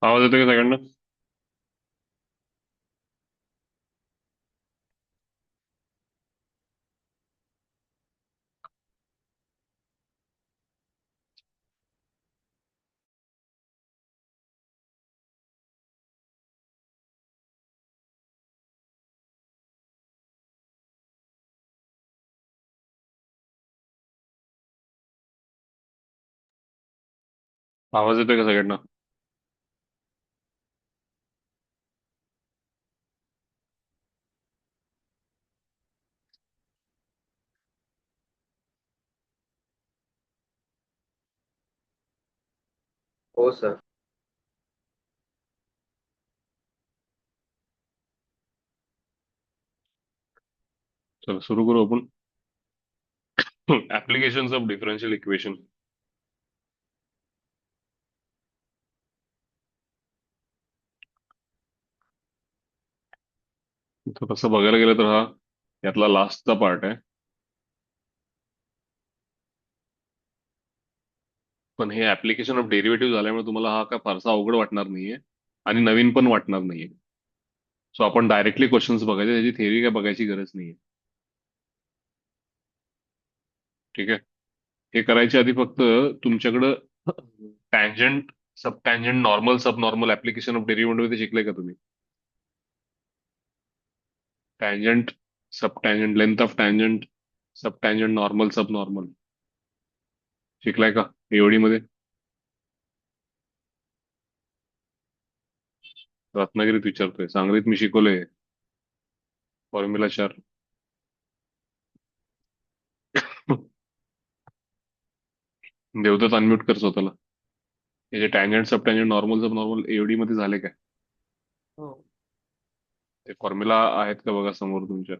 आवाज येतो का सगळ्यांना? आवाज येतोय का सगळ्यांना? हो सर. चला सुरू करू आपण. Applications of differential equation. तर तसं बघायला गेलं तर हा यातला लास्टचा पार्ट आहे. पण हे ऍप्लिकेशन ऑफ डेरिव्हेटिव्ह झाल्यामुळे तुम्हाला हा काय फारसा अवघड वाटणार नाहीये आणि नवीन पण वाटणार नाहीये. सो आपण डायरेक्टली क्वेश्चन्स बघायचे, त्याची थेअरी काय बघायची गरज नाहीये. ठीक आहे. हे करायच्या आधी फक्त तुमच्याकडं tangent, sub tangent, normal, sub normal, application of derivative ते शिकले का तुम्ही? Tangent, sub tangent, length of tangent, sub tangent, normal, sub normal शिकलाय का एवढी मध्ये? रत्नागिरीत विचारतोय, सांगलीत मी शिकवलंय फॉर्म्युला 4. देवदत्त अनम्यूट कर स्वतःला. हे जे tangent, sub tangent, normal, sub normal एवढी मध्ये झाले काय? हो. ते फॉर्म्युला आहेत का बघा समोर तुमच्या.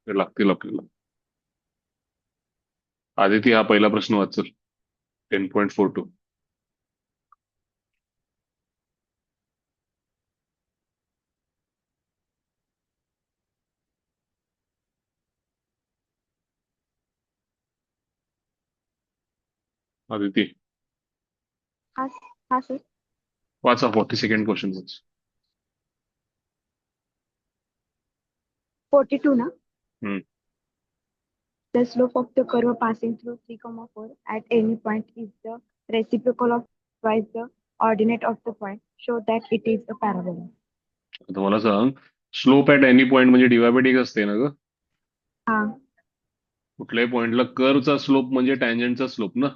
ते लागतील आपल्याला. आदिती, हा पहिला प्रश्न वाचल. 10.42. आदिती, हाँ हाँ सर. वाचा 42nd क्वेश्चन वाच. 42 ना. हम्म. The slope of the curve passing through 3, 4 at any point is the reciprocal of twice the ordinate of the point. Show that it is a parabola. आता मला सांग, स्लोप ऍट एनी पॉइंट म्हणजे डिवायबेटिक असते ना ग? हाँ कुठल्याही पॉइंटला कर्वचा स्लोप म्हणजे टँजंटचा स्लोप ना,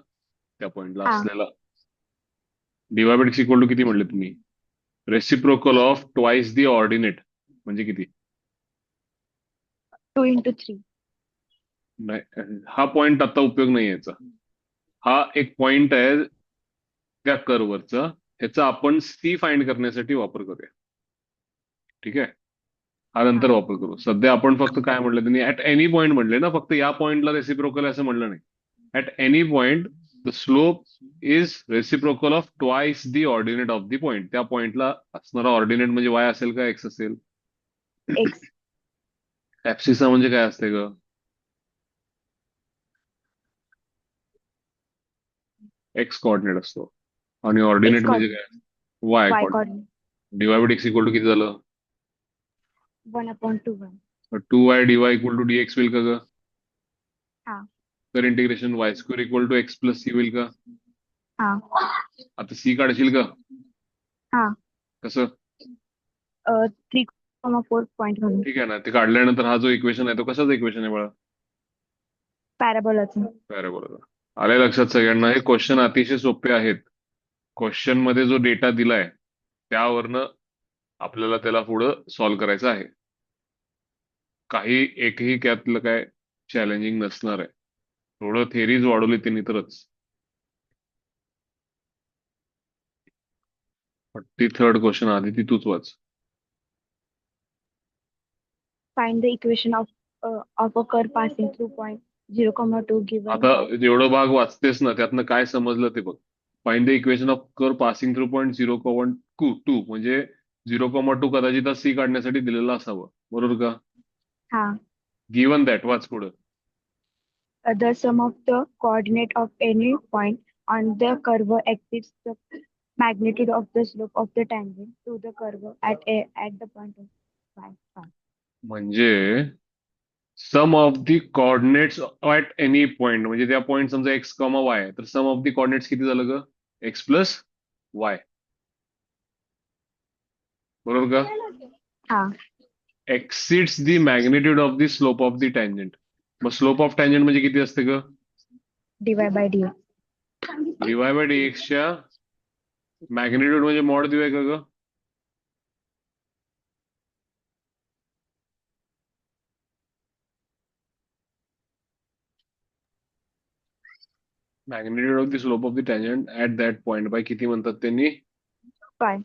त्या पॉइंटला हाँ. असलेला. डिवायबेटिक्स इक्वल टू किती म्हणले तुम्ही? Reciprocal of twice the ordinate म्हणजे किती? 2 into 3. नाही, हा पॉइंट आता उपयोग नाही याचा. हा एक पॉइंट आहे त्या कर्ववरचा, ह्याचा आपण सी फाइंड करण्यासाठी वापर करूया. ठीक आहे. हा नंतर हाँ वापर करू. सध्या आपण फक्त काय म्हटलं त्यांनी, ऍट एनी पॉइंट म्हणले ना, फक्त या पॉइंटला रेसिप्रोकल असं म्हणलं नाही. At any point the slope is reciprocal of twice the ordinate of the point. त्या पॉइंटला असणारा ऑर्डिनेट म्हणजे वाय असेल का एक्स असेल? X. ऍप्सिसा म्हणजे काय असते ग? एक्स कोऑर्डिनेट असतो. आणि X ऑर्डिनेट म्हणजे coordinate. काय? Y Y coordinate. coordinate. डिवायबेटिक्स इक्वल टू किती झालं? 1/2 1. 2y dy equal to dx होईल का ग? हाँ तर integration y square equal to x plus c होईल का? हाँ आता सी काढशील का? हाँ. कसं? 3, 4 पॉइंट म्हणून. ठीक आहे ना, ते काढल्यानंतर हा जो इक्वेशन आहे तो कशाचा इक्वेशन आहे बाळा? पॅराबोलाचं. पॅराबोला. आले लक्षात सगळ्यांना? हे क्वेश्चन अतिशय सोपे आहेत. क्वेश्चन मध्ये जो डेटा दिलाय त्यावरनं आपल्याला त्याला पुढं सॉल्व्ह करायचं आहे. काही एकही त्यातलं काय चॅलेंजिंग नसणार आहे. थोडं थेरीज वाढवली त्यांनी तरच. 43rd क्वेश्चन आधी तूच वाच. Find the equation of a curve passing through point 0, 2 given आता that. जेवढं भाग वाचतेस ना त्यातनं काय समजलं ते बघ. Find the equation of curve passing through point 0,2 म्हणजे 0,2 कदाचित सी काढण्यासाठी दिलेला असावं, बरोबर का? हाँ. गिवन दॅट वाच पुढं. The sum of the coordinate of any point on the curve exceeds the magnitude of the slope of the tangent to the curve at the point of y. म्हणजे sum of the coordinates at any point, म्हणजे त्या point समजा x comma y आहे, तर सम of the coordinates किती झालं ग? X plus Y, बरोबर का? हा. Exceeds the magnitude of the slope of the tangent. मग स्लोप ऑफ टँजंट म्हणजे किती असते ग? dy by dx. D Y by डीएक्सच्या मॅग्निट्यूड म्हणजे मॉड दिवाय का ग? Magnitude of the slope of the tangent at that point by किती म्हणतात त्यांनी? Phi.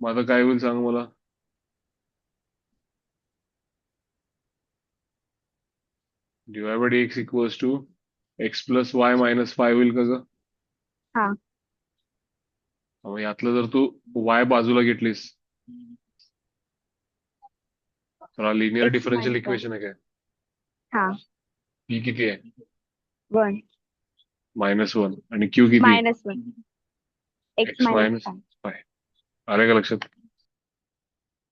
मग आता काय होईल सांग मला? Dy by dx equals to x plus y minus phi होईल का ग? हा. मग यातलं जर तू वाय बाजूला घेतलीस तर हा linear X differential minus 1. Equation आहे काय? हा. पी किती आहे? 1. -1 आणि क्यू किती? -1. X x minus minus 5. Five. आलं का लक्षात?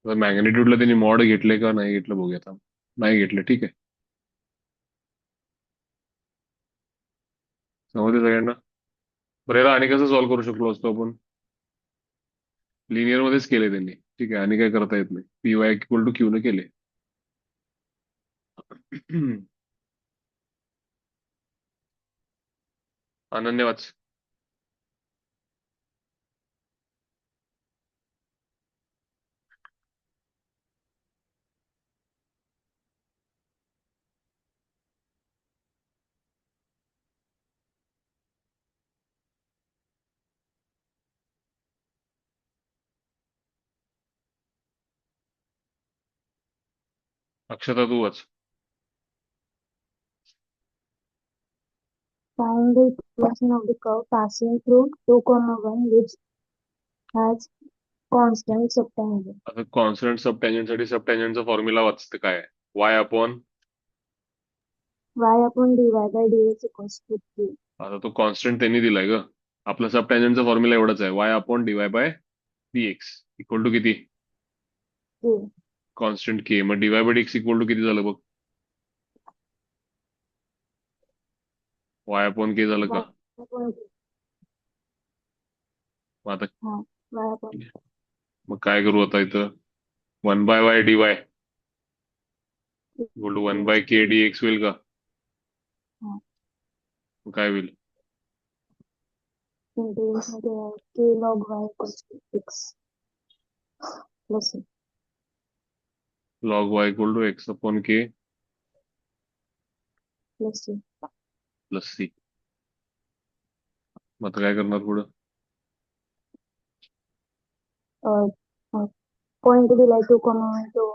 मॅग्निट्यूडला त्यांनी मॉड घेतले का नाही घेतलं बघूया आता. नाही घेतलं, ठीक आहे. समजते सगळ्यांना? बरं याला आणि कसं सॉल्व्ह करू शकलो असतो आपण? लिनियर मध्येच केले त्यांनी, ठीक आहे, आणि काय करता येत नाही. P y equal to q ने केले. अनन्य वाच. अक्षता तू वाच. Find the equation of the curve passing through 2,1 which has constant subtangent. आता कॉन्स्टंट सबटॅन्जंट साठी सबटॅन्जंटचा फॉर्म्युला वाचते काय? Y upon, Y upon dy by dx equals to 3. आता तो कॉन्स्टंट त्यांनी दिलाय ग. आपला सबटॅन्जंटचा फॉर्म्युला एवढाच आहे, y upon dy by dx equal to किती? 3. Constant k. मग dy by dx equal to किती झालं बघ? वाय अपॉन के झालं का? Y upon मग आता y upon मग काय करू आता इथं? 1/y dy equal to 1 k dx होईल का? हा. मग काय होईल? integration k log y equals to x plus c. Log y equal to x upon k plus c. Plus c. मग आता काय करणार पुढं? Point दिलाय 2,1 तो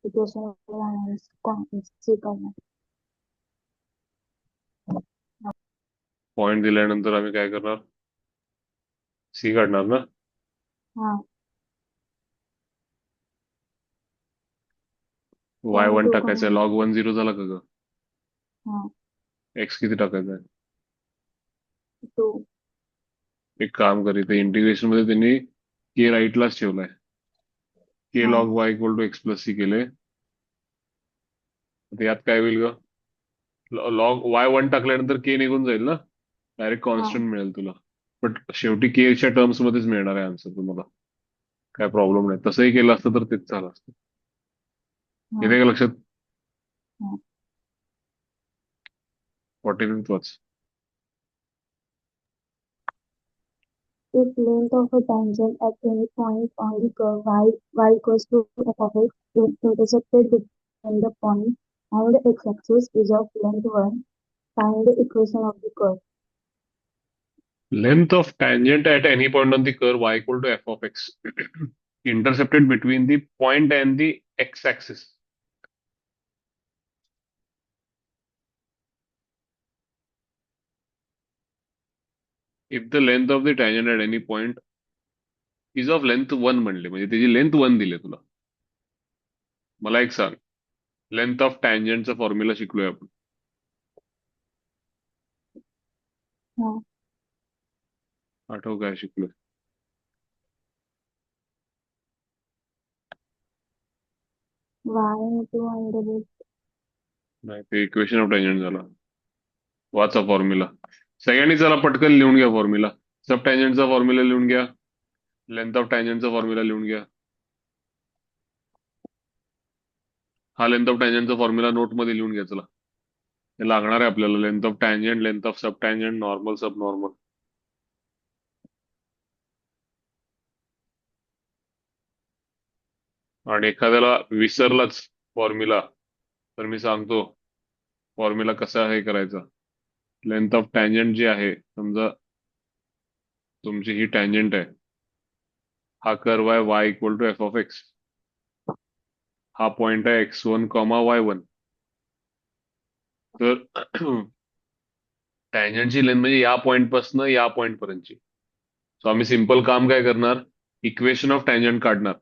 इक्वेशन c करणार. पॉइंट दिल्यानंतर आम्ही काय करणार? सी काढणार ना? हा. वाय Point वन 2, टाकायचं आहे, लॉग 1 0 झाला का ग? हा. एक्स किती टाकायचा आहे? 2. एक काम कर, इथे इंटिग्रेशन मध्ये त्यांनी के राईटलाच ठेवलाय. के हा. Log y equal to x plus c केले. आता यात काय होईल ग? लॉग वाय 1 टाकल्यानंतर के निघून जाईल ना, डायरेक्ट हा. कॉन्स्टंट मिळेल तुला. बट शेवटी के च्या टर्म्स मध्येच मिळणार आहे आन्सर तुम्हाला. काय प्रॉब्लेम नाही. तसंही केलं असतं तर तेच झालं असतं. हा. येते का लक्षात? हा. 45th watch. If length of a tangent at any point on the curve y equals to f of x intersected between the point and the x-axis is of length 1, find the equation of the curve. Length of tangent at any point on the curve y equal to f of x intercepted between the point and the x-axis. If the length of the tangent at any point is of length 1 म्हणले, म्हणजे त्याची length 1 दिले तुला. मला एक सांग, length of टँजंटचा formula शिकलोय आपण. हा. आठव काय शिकलो? Y into under root. नाही, ते इक्वेशन ऑफ टँजंट झाला. वाचा फॉर्म्युला सगळ्यांनी. चला पटकन लिहून घ्या फॉर्म्युला. सब टँजंटचा फॉर्म्युला लिहून घ्या. लेंथ ऑफ टँजंटचा फॉर्म्युला लिहून घ्या. हा लेंथ ऑफ टँजंटचा फॉर्म्युला नोट मध्ये लिहून घ्या. चला, हे लागणार आहे आपल्याला. Length of tangent, length of sub tangent, normal sub normal. आणि एखाद्याला विसरलाच फॉर्म्युला तर मी सांगतो फॉर्म्युला कसा हे करायचा. लेंथ ऑफ टँजंट जी आहे, समजा तुमची ही टँजंट आहे, हा कर्व आहे y equal to f of x. हा पॉइंट आहे x1 कॉमा y1. तर टँजंटची लेंथ म्हणजे या पॉइंट पासून या पॉइंट पर्यंतची. सो आम्ही सिंपल काम काय करणार, इक्वेशन ऑफ टँजंट काढणार.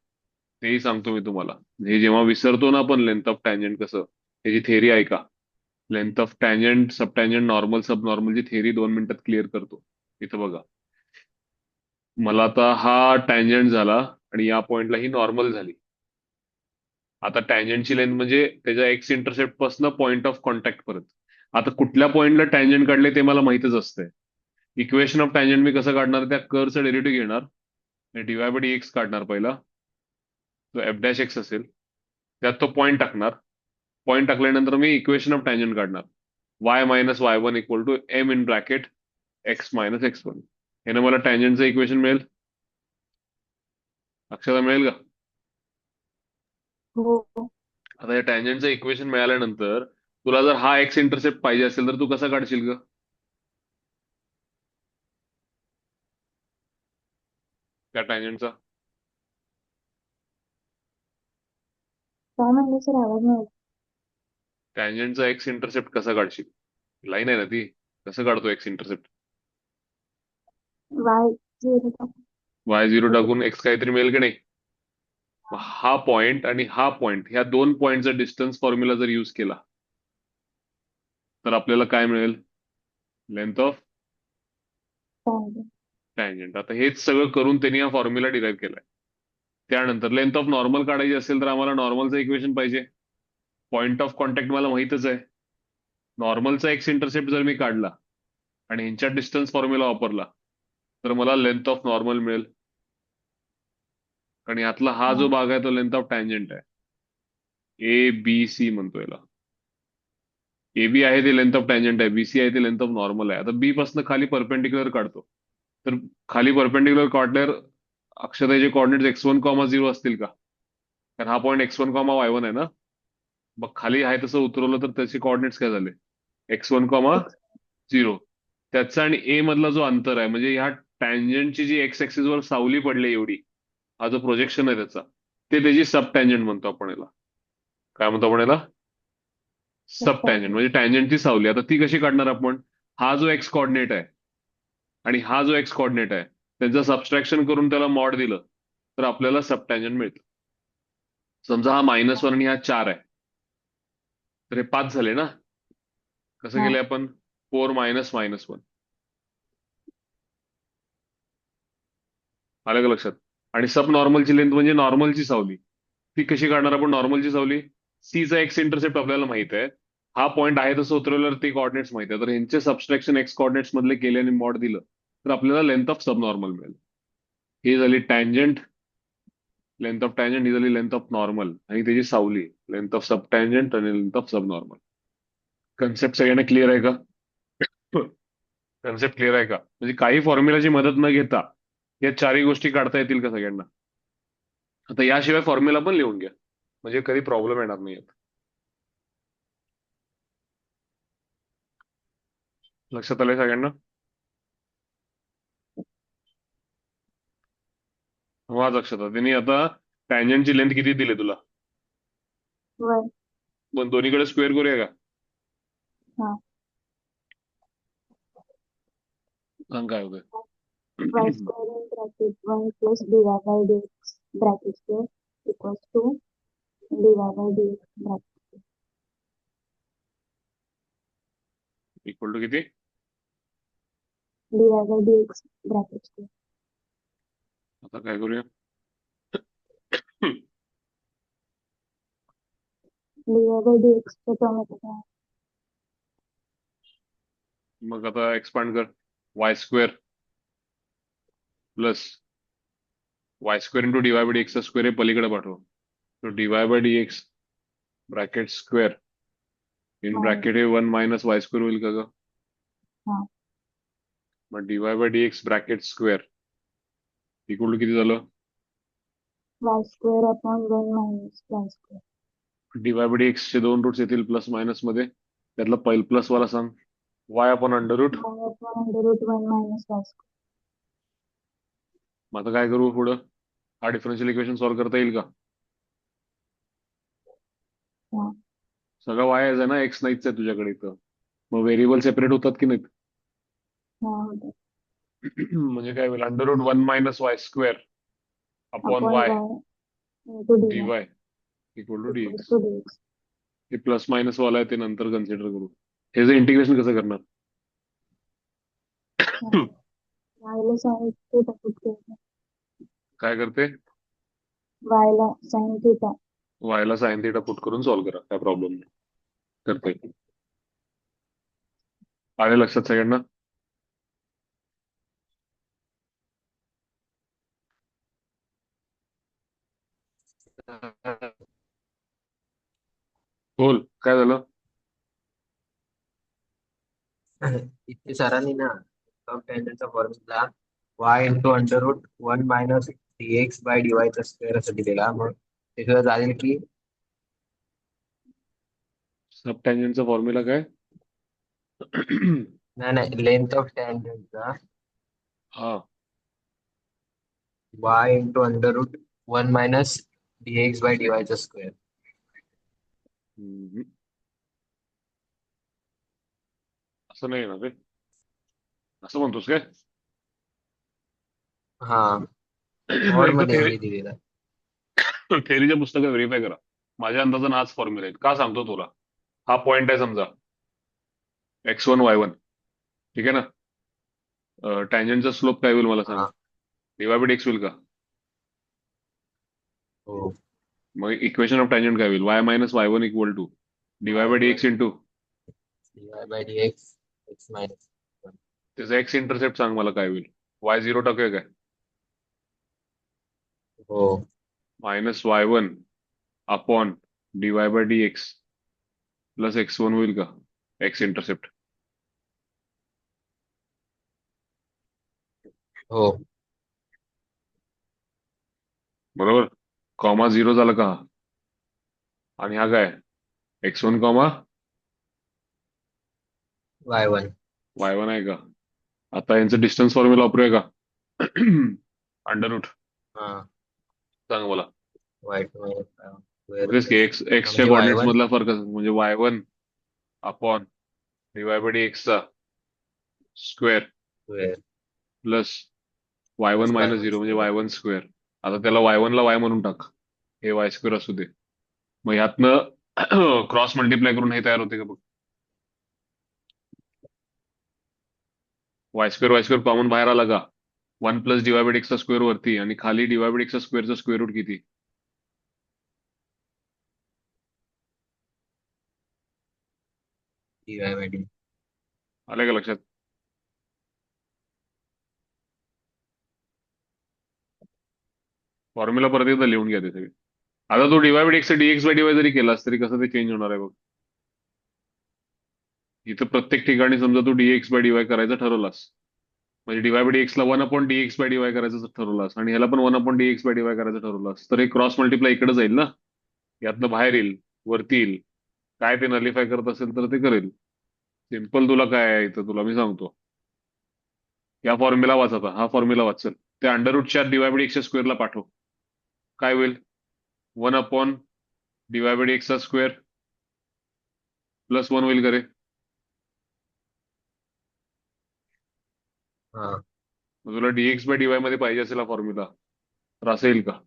तेही सांगतो मी तुम्हाला. हे जेव्हा विसरतो ना आपण लेंथ ऑफ टँजंट कसं, त्याची थेअरी ऐका. Length of tangent, sub tangent, normal sub नॉर्मलची थेअरी 2 मिनिटात क्लिअर करतो. इथं बघा, मला आता हा टँजंट झाला आणि या पॉइंटला ही नॉर्मल झाली. आता टँजंटची लेंथ म्हणजे त्याच्या एक्स इंटरसेप्ट पासून पॉइंट ऑफ कॉन्टॅक्ट पर्यंत. आता कुठल्या पॉइंटला टँजंट काढले ते मला माहितच असतंय. इक्वेशन ऑफ टँजंट मी कसं काढणार, त्या कर्वचं डेरिव्हेटिव्ह घेणार, डीवाय बाय डी एक्स काढणार पहिला. तो एफ डॅश एक्स असेल, त्यात तो पॉइंट टाकणार. पॉइंट टाकल्यानंतर मी इक्वेशन ऑफ टँजंट काढणार. Y minus y one equal to m in bracket x minus x one. यानं मला टँजंटचं इक्वेशन मिळेल. लक्षात मिळेल का? हो. आता या टँजंटचं इक्वेशन मिळाल्यानंतर तुला जर हा एक्स इंटरसेप्ट पाहिजे असेल तर तू कसा काढशील ग त्या टँजंटचा? काय म्हणले सर, आवाज नाही. टँजंटचा एक्स इंटरसेप्ट कसा काढशील? लाईन आहे ना ती, कसं काढतो एक्स इंटरसेप्ट? Y0. y0 टाकून एक्स काहीतरी मिळेल की नाही. मग हा पॉइंट आणि हा पॉइंट, ह्या दोन पॉइंटचा डिस्टन्स फॉर्म्युला जर यूज केला तर आपल्याला काय मिळेल? Length of Tangent. टँजंट. आता हेच सगळं करून त्यांनी हा फॉर्म्युला डिराईव्ह केलाय. त्यानंतर लेंथ ऑफ नॉर्मल काढायची असेल तर आम्हाला नॉर्मलचं इक्वेशन पाहिजे. पॉइंट ऑफ कॉन्टॅक्ट मला माहितच आहे. नॉर्मलचा एक्स इंटरसेप्ट जर मी काढला आणि ह्यांच्या डिस्टन्स फॉर्म्युला वापरला तर मला लेंथ ऑफ नॉर्मल मिळेल. आणि यातला हा जो भाग आहे तो लेंथ ऑफ टँजंट आहे. ए बी सी म्हणतो याला. ए बी आहे ते लेंथ ऑफ टँजंट आहे, बी सी आहे ते लेंथ ऑफ नॉर्मल आहे. आता बी पासून खाली परपेंडिक्युलर काढतो, तर खाली परपेंडिक्युलर काढल्यावर अक्षराचे कॉर्डिनेट्स x1 कॉमा 0 असतील का? कारण हा पॉईंट x1 कॉमा y1 आहे ना. मग खाली आहे तसं उतरवलं तर त्याचे कॉर्डिनेट्स काय झाले? x1 comma 0. त्याचा आणि ए मधला जो अंतर आहे, म्हणजे ह्या टँजंटची जी एक्स ऍक्सिस वर सावली पडली एवढी, हा जो प्रोजेक्शन आहे त्याचा, ते त्याची सब टँजंट म्हणतो आपण याला. काय म्हणतो आपण याला? सब टँजंट. म्हणजे टँजंटची सावली. आता ती कशी काढणार आपण? हा जो एक्स कॉर्डिनेट आहे आणि हा जो एक्स कॉर्डिनेट आहे त्यांचं सबस्ट्रॅक्शन करून त्याला मॉड दिलं तर आपल्याला सब टँजंट मिळतं. समजा हा -1 आणि हा 4 आहे, तर हे 5 झाले ना. कसं केलंय आपण? 4 मायनस -1. आलं का लक्षात? आणि सब नॉर्मलची लेंथ म्हणजे नॉर्मलची सावली. ती कशी काढणार आपण नॉर्मलची सावली? सीचा एक्स इंटरसेप्ट आपल्याला माहित आहे. हा पॉईंट आहे तसं उतरवल्यावर ते कॉर्डिनेट्स माहित आहे. तर ह्यांचे सबस्ट्रॅक्शन एक्स कॉर्डिनेट्स मधले केले आणि मॉड दिलं तर आपल्याला लेंथ ऑफ सब नॉर्मल मिळेल. ही झाली टँजंट, लेंथ ऑफ टँजंट. ही झाली लेंथ ऑफ नॉर्मल आणि त्याची सावली, लेंथ ऑफ सब टँजंट आणि length of sub normal. Concept सगळ्यांना क्लिअर आहे का? कन्सेप्ट क्लिअर आहे का? म्हणजे काही फॉर्म्युलाची मदत न घेता या चारही गोष्टी काढता येतील का सगळ्यांना? आता याशिवाय फॉर्म्युला पण लिहून घ्या, म्हणजे कधी प्रॉब्लेम येणार नाही. लक्षात आलंय सगळ्यांना? हो, आज लक्षात आलं. त्यांनी आता टँजंटची लेंथ किती दिली तुला? 1. पण दोन्हीकडे स्क्वेअर करूया का? हा. सांग काय होतं? Y square in bracket 1 plus dy by dx bracket square equals to dy by dx bracket. Equal to किती? dy by dx bracket square. आता काय करूया? dy by dx चं टर्म येतं काय? मग आता एक्सपांड कर. Y square plus y square into dy by डीएक्सचा स्क्वेअर हे पलीकडे पाठव. तो dy by dx bracket square in Minus. Bracket हे 1 मायनस वाय स्क्वेअर होईल का ग? हा. मग dy by dx bracket square equal to किती झालं? y square upon 1 minus y square. Dy by dx चे दोन रूट्स येतील प्लस मायनस मध्ये. त्यातला पहिला प्लस वाला सांग. Y upon under root. y upon under root 1 minus y square. मग आता काय करू पुढं? हा डिफरन्शियल इक्वेशन सॉल्व्ह करता येईल का? हा. सगळं वाय आहे ना, एक्स नाहीच आहे तुझ्याकडे इथं. मग व्हेरिएबल सेपरेट होतात की नाहीत? हा होतं. म्हणजे काय होईल? Under root 1 minus y square upon Upon y y into dy dy equal to equals dx. to dx. हे प्लस मायनस वाला आहे ते नंतर कन्सिडर करू. हे जे इंटिग्रेशन कसं करणार? हा. y ला sin theta put केलं. काय करते? y ला sin theta. वायला साइन थिटा पुट करून सॉल्व्ह करा, काय प्रॉब्लेम नाही. करते. आले लक्षात सगळ्यांना? बोल, काय झालं? इथे सरांनी ना सब टेंजनचा formula y into under root 1 minus dx by dy चा स्क्वेअर असं दिलेला. मग त्याच्यावर जाईल की सब टँजंटचा फॉर्म्युला काय? नाही नाही, लेंथ ऑफ टँजनचा हा. y into under root 1 minus dx by dy चा स्क्वेअर. हम्म. असं नाही ना ते? असं म्हणतोस काय? हा, मग मॉड एकदा मध्ये थेरी हे दिलेला. थेरीच्या पुस्तकात व्हेरीफाय करा. माझ्या अंदाजानं हाच फॉर्म्युला आहे. का सांगतो तुला? हा पॉइंट आहे समजा x1 y1, ठीक आहे ना? टँजंटचा स्लोप काय होईल मला सांग? हा. डीवाय बाय डीएक्स होईल का? हो. मग इक्वेशन ऑफ टँजंट काय होईल? Y minus y one equal to dy by dx y1 into dy by dx x minus. त्याचा एक्स इंटरसेप्ट सांग मला काय होईल? वाय 0 टाकूया काय? हो. Minus y one upon dy by dx plus x1 होईल का? X intercept. हो. बरोबर? कॉमा 0 झालं का? आणि हा काय? x1 comma y1. y1 आहे का? आता यांचं डिस्टन्स फॉर्म्युला वापरूया का? अंडर रूट हा. सांग मला. y2 मायनस y1 स्क्वेअर तेच की प्लस एक्सच्या म्हणजे कोऑर्डिनेट्स y1 मधला फरक म्हणजे y1 अपॉन डीवाय बाय डीएक्सचा square square plus y1 plus minus y1 zero म्हणजे स्क्वेअर. y1 square. आता त्याला y1 ला y म्हणून टाक. हे वाय स्क्वेअर असू दे. मग ह्यातनं क्रॉस मल्टिप्लाय करून हे तयार होते का बघ. वाय स्क्वेअर कॉमन बाहेर आला का? 1 प्लस डीवाय बाय डीएक्सचा स्क्वेअर वरती आणि खाली डीवाय बाय डीएक्सचा स्क्वेअरचा स्क्वेअर रूट किती? dy by dy. आलं का लक्षात? फॉर्म्युला परत एकदा लिहून घ्या ते सगळे. आता तो dy by dx dx by dy जरी केलास तरी कसं ते चेंज होणार आहे बघ. इथं प्रत्येक ठिकाणी समजा तू डीएक्स बाय डीवाय करायचं ठरवलास, म्हणजे डीवाय बाय डीएक्स ला 1 अपॉन डीएक्स बाय डीवाय करायचं ठरवलास आणि ह्याला पण 1 अपॉन डीएक्स बाय डीवाय करायचं ठरवलास, तर हे क्रॉस मल्टिप्लाय इकडे जाईल ना, यातनं बाहेर येईल, वरती येईल. काय ते नलिफाय करत असेल तर ते करेल. सिम्पल. तुला काय आहे इथं तुला मी सांगतो. या फॉर्म्युला वाच आता. हा फॉर्म्युला वाचल ते अंडर रूटच्या डीवाय बाय डीएक्सच्या स्क्वेअरला पाठव. काय होईल? 1 अपॉन डीवाय बाय डीएक्सचा स्क्वेअर प्लस 1 होईल का रे? हा. मग तुला डीएक्स बाय डीवाय मध्ये पाहिजे असेल हा फॉर्म्युला, तर असं येईल का?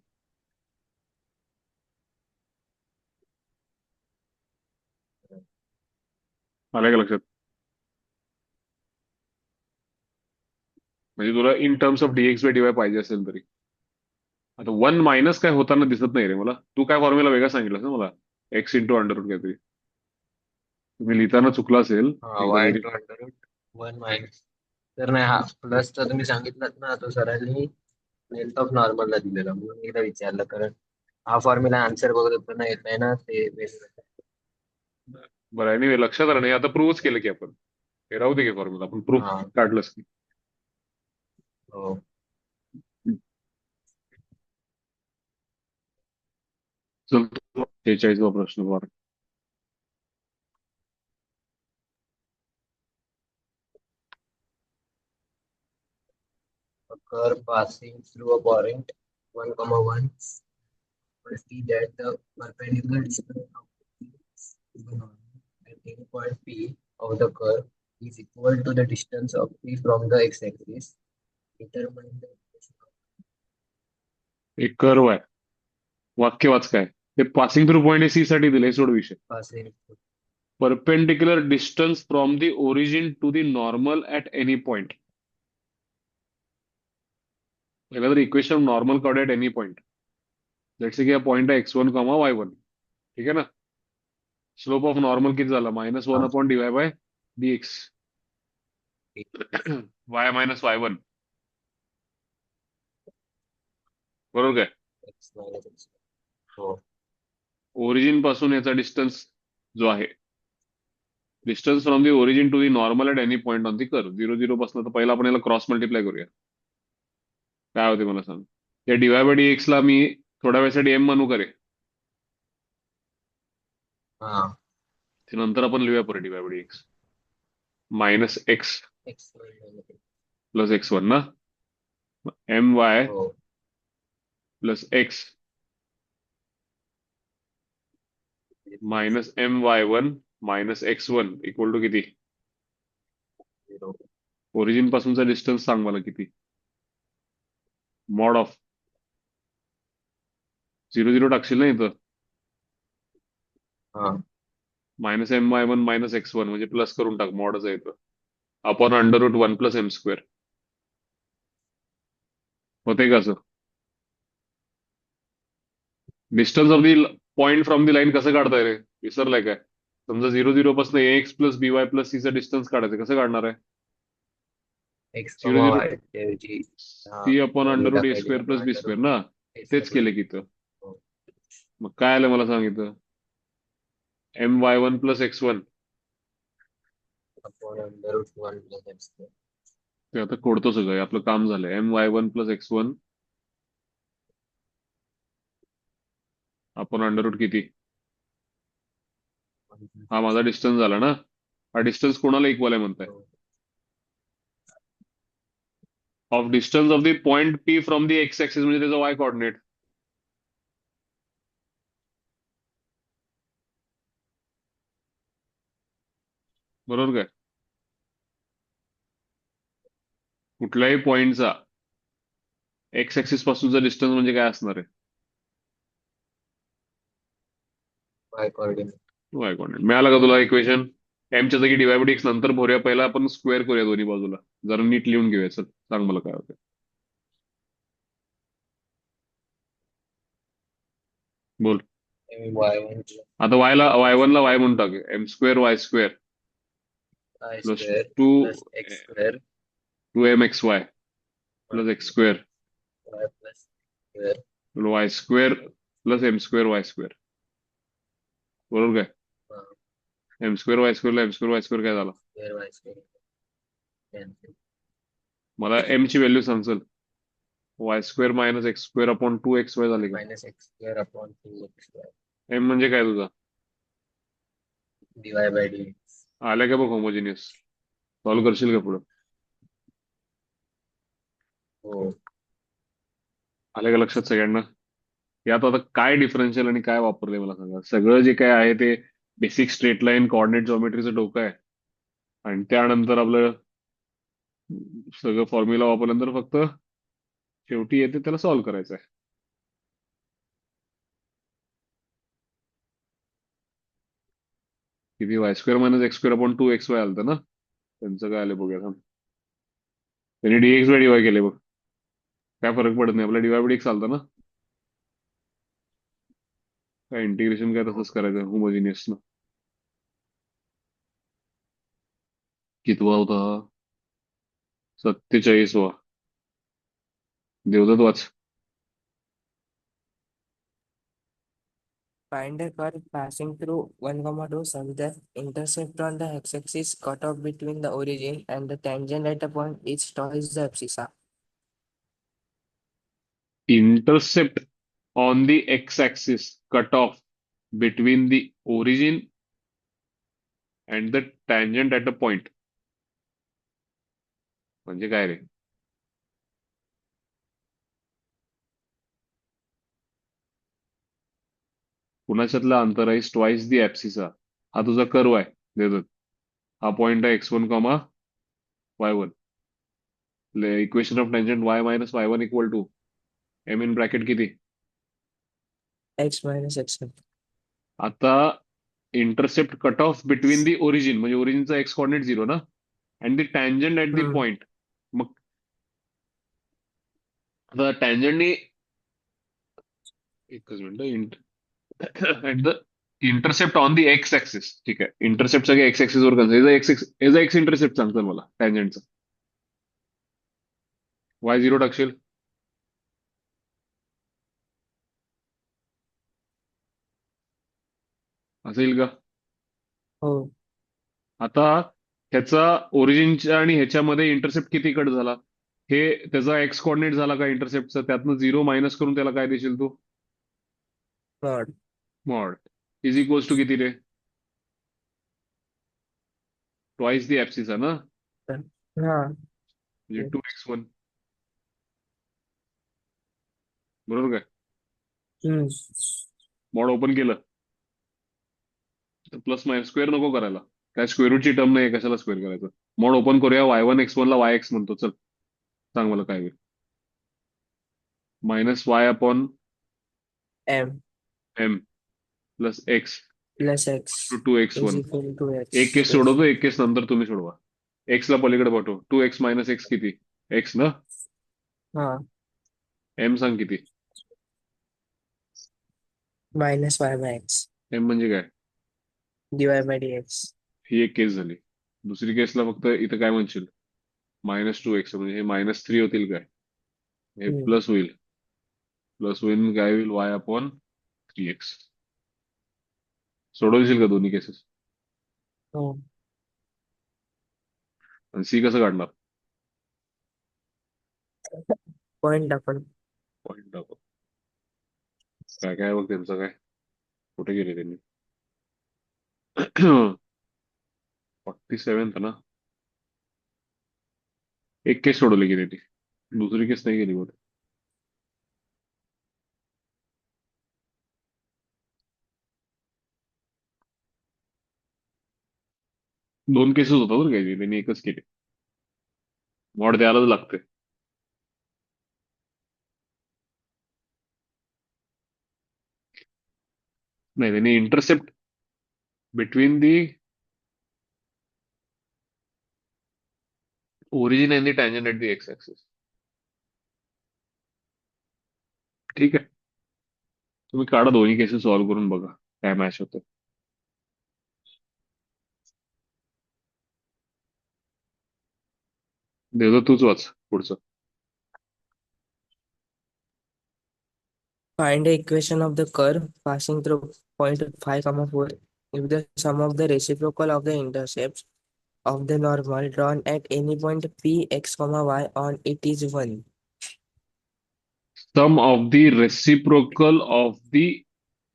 आलं का लक्षात? म्हणजे तुला in terms of dx by dy पाहिजे असेल तरी. आता वन मायनस काय होताना दिसत नाही रे मला. तू काय फॉर्म्युला वेगळा सांगितलास ना मला. एक्स इंटू अंडर रूट काहीतरी. तुम्ही लिहिताना चुकला असेल. हा एकदा y very into under root one minus. तर नाही, हा प्लसचा तुम्ही सांगितलात ना, तो सरांनी लेंथ ऑफ नॉर्मलला दिलेला, म्हणून मी एकदा विचारलं, कारण हा फॉर्म्युला आन्सर बघत होताना येत नाही ना, ते वेगळं. बरं आहे नाही लक्षात आलं नाही. आता प्रूव्हच केलं की आपण. हे राहू दे की फॉर्म्युला आपण प्रूफ हा. काढलंच की. हो. चल 46वा प्रश्न बघा. A curve passing through a point 1, 1 will see that the perpendicular distance of the normal at any point P of the curve is equal to the distance of P from the x-axis. Determine the equation of एक curve आहे. वाक्य वाच काय. ते passing through point C साठी दिलंय. सोड विषय. passing. Perpendicular distance from the origin to the normal at any point. पहिला तर इक्वेशन नॉर्मल काढूया at any point. Let's say की हा पॉइंट आहे x1, y1. ठीक आहे ना. स्लोप ऑफ नॉर्मल किती झाला -1 हा. Upon dy by dx. y minus y1. बरोबर काय. X minus X. हो. ओरिजिन पासून याचा डिस्टन्स जो आहे, distance from the origin to the normal at any point on the curve. 0, 0 पासून तर पहिला आपण याला क्रॉस मल्टिप्लाय करूया. काय होते मला सांग. या डिवाय बाय dx ला मी थोड्या वेळासाठी एम म्हणू करे. हा. ते नंतर आपण लिहूया परत dy by dx. Minus x X minus. Plus x1 ना. एम वाय हो. Plus x minus my1 minus x1 equal to किती. 0. ओरिजिन पासूनचा डिस्टन्स सांग मला किती. मॉड ऑफ 0, 0 टाकशील ना इथं. हा. मायनस my1 मायनस x1 म्हणजे प्लस करून टाक. मॉडच आहे इथं. Upon under root 1 plus m square. होते का असं. Distance of the point from the line कसं काढताय रे. विसरलाय काय. समजा 0, 0 पासून ax plus by plus c चा डिस्टन्स काढायचं. कसं काढणार आहे. X, 0, 0 Y च्या ऐवजी हा c upon value under root a टाकायची स्क्वेअर आपण plus b under square root ना. ए तेच स्क्वेअर केलं की इथं. मग काय आलं मला सांगितलं. my1 plus x1. Upon under root 1 plus m square. ते आता कोडतो सगळं. हे आपलं काम झालंय. my1 plus x1 upon under route किती. हा माझा डिस्टन्स झाला ना. हा डिस्टन्स कोणाला इक्वल आहे म्हणताय. Of distance of the point P from the x axis म्हणजे त्याचा वाय कॉर्डिनेट. बरोबर काय. कुठल्याही पॉइंटचा एक्स ऍक्सिस पासूनचा डिस्टन्स म्हणजे काय असणार आहे. Y coordinate. Y coordinate. मिळालं का तुला इक्वेशन. एमच्या जागी डिवाय बाय एक्स नंतर भरूया. पहिला आपण स्क्वेअर करूया दोन्ही बाजूला. जरा नीट लिहून घेऊया. चल सांग मला काय होतं. बोल. y1 आता y1 ला y म्हणून टाक. M square y square i plus square two plus x square two m x y plus x square y plus square. Y square plus m square y square. बरोबर काय. M square y स्क्वेअरला m square y square काय झाला. Square y square cancel. मला m ची value सांग चल. Y square minus x square upon 2xy झाली का. Minus x square upon 2x square M म्हणजे काय तुझा. Dy by d. आल्या का बघ होमोजिनियस. सॉल्व्ह करशील का पुढं. हो. आल्या का लक्षात सगळ्यांना. यात आता काय डिफरन्शियल आणि काय वापरलंय मला सांगा. सगळं जे काय आहे ते बेसिक स्ट्रेट लाईन कॉर्डिनेट जॉमेट्रीचं डोकं आहे. आणि त्यानंतर आपलं सगळं फॉर्म्युला वापरल्यानंतर फक्त शेवटी येते त्याला सॉल्व्ह करायचं आहे. किती Y square minus x square upon 2xy आलं ना. त्यांचं काय आलं बघूया थांब. त्यांनी dx बाय dy केले बघ, काय फरक पडत नाही आपला, dy बाय dx चालतं ना, काय इंटिग्रेशन काय तसंच करायचं होमोजिनियस ना. कितवा होता हा? 47वा. देवदत्त वाच. Find a curve passing through 1, 2 such that intercept on the x-axis cut off between the origin and the tangent at a point is twice the abscissa. Intercept on the x-axis cut off between the origin and the tangent at a point. म्हणजे काय रे? कुणाच्यातला अंतर आहे twice दी ऍप्सिसा. हा तुझा curve आहे देवदत्त. हा point आहे x1 comma y1. Equation of tangent y minus y1 equal to m in bracket किती? X minus x1. आता intercept cut off between the origin, म्हणजे ओरिजिनचा एक्स कॉर्डिनेट 0 ना, and the tangent at the Hmm. Point. मग आता टँजंटनी एकच minute, at the intercept on the x axis. ठीक आहे, इंटरसेप्ट सगळे एक्स ऍक्सिस वर कन्सिडर. एज एक्स इंटरसेप्ट सांगतो मला टँजंटचा. y0 टाकशील, असं येईल का? हो. आता ह्याचा ओरिजिनच्या आणि ह्याच्यामध्ये इंटरसेप्ट किती कट झाला, हे त्याचा एक्स कॉर्डिनेट झाला का इंटरसेप्टचा, त्यातनं 0 मायनस करून त्याला काय देशील तू? Mod. Mod is equals to किती रे? ट्वाइस दी ऍप्सिसा ना, हा. म्हणजे 2x1. बरोबर काय? हम्म. मॉड ओपन केलं तर प्लस मायनस स्क्वेअर नको करायला, काय स्क्वेअर रूटची टर्म नाही, कशाला स्क्वेअर करायचं. मॉड ओपन करूया, y1 x1 ला yx म्हणतो. चल सांग मला काय होईल. मायनस y अपॉन M m plus x plus x to 2x1. is equal to एक x केस plus सोडवतो, एक केस नंतर तुम्ही सोडवा. x ला पलीकडे पाठव. 2x मायनस x किती? x ना. हा m सांग किती? minus y by x m म्हणजे काय? dy by dx. ही एक केस झाली. दुसरी केसला फक्त इथं काय म्हणशील, -2x, म्हणजे हे -3 होतील काय, हे हम्म. प्लस होईल. प्लस होईल काय होईल, y अपॉन 3x. सोडवशील का दोन्ही केसेस? हो. आणि सी कसं काढणार? Point आपण पॉईंट टाकू. काय काय बघ त्यांचं काय, कुठे गेले त्यांनी? 47th ना. एक केस सोडवली की त्यांनी, दुसरी केस नाही गेली बोल. दोन केसेस होतात बरं काय, त्यांनी एकच केली. मॉड द्यायलाच लागते. नाही, त्यांनी intercept between the origin and the tangent at the x axis. ठीक आहे, तुम्ही काढा दोन्ही केसेस सॉल्व्ह करून बघा काय मॅच होतं. देवदत्त तूच वाच पुढचं. find the equation of the curve passing through point 5, 4 if the sum of the reciprocal of the intercepts of the normal drawn at any point p x, y on it is 1. Sum of the reciprocal of the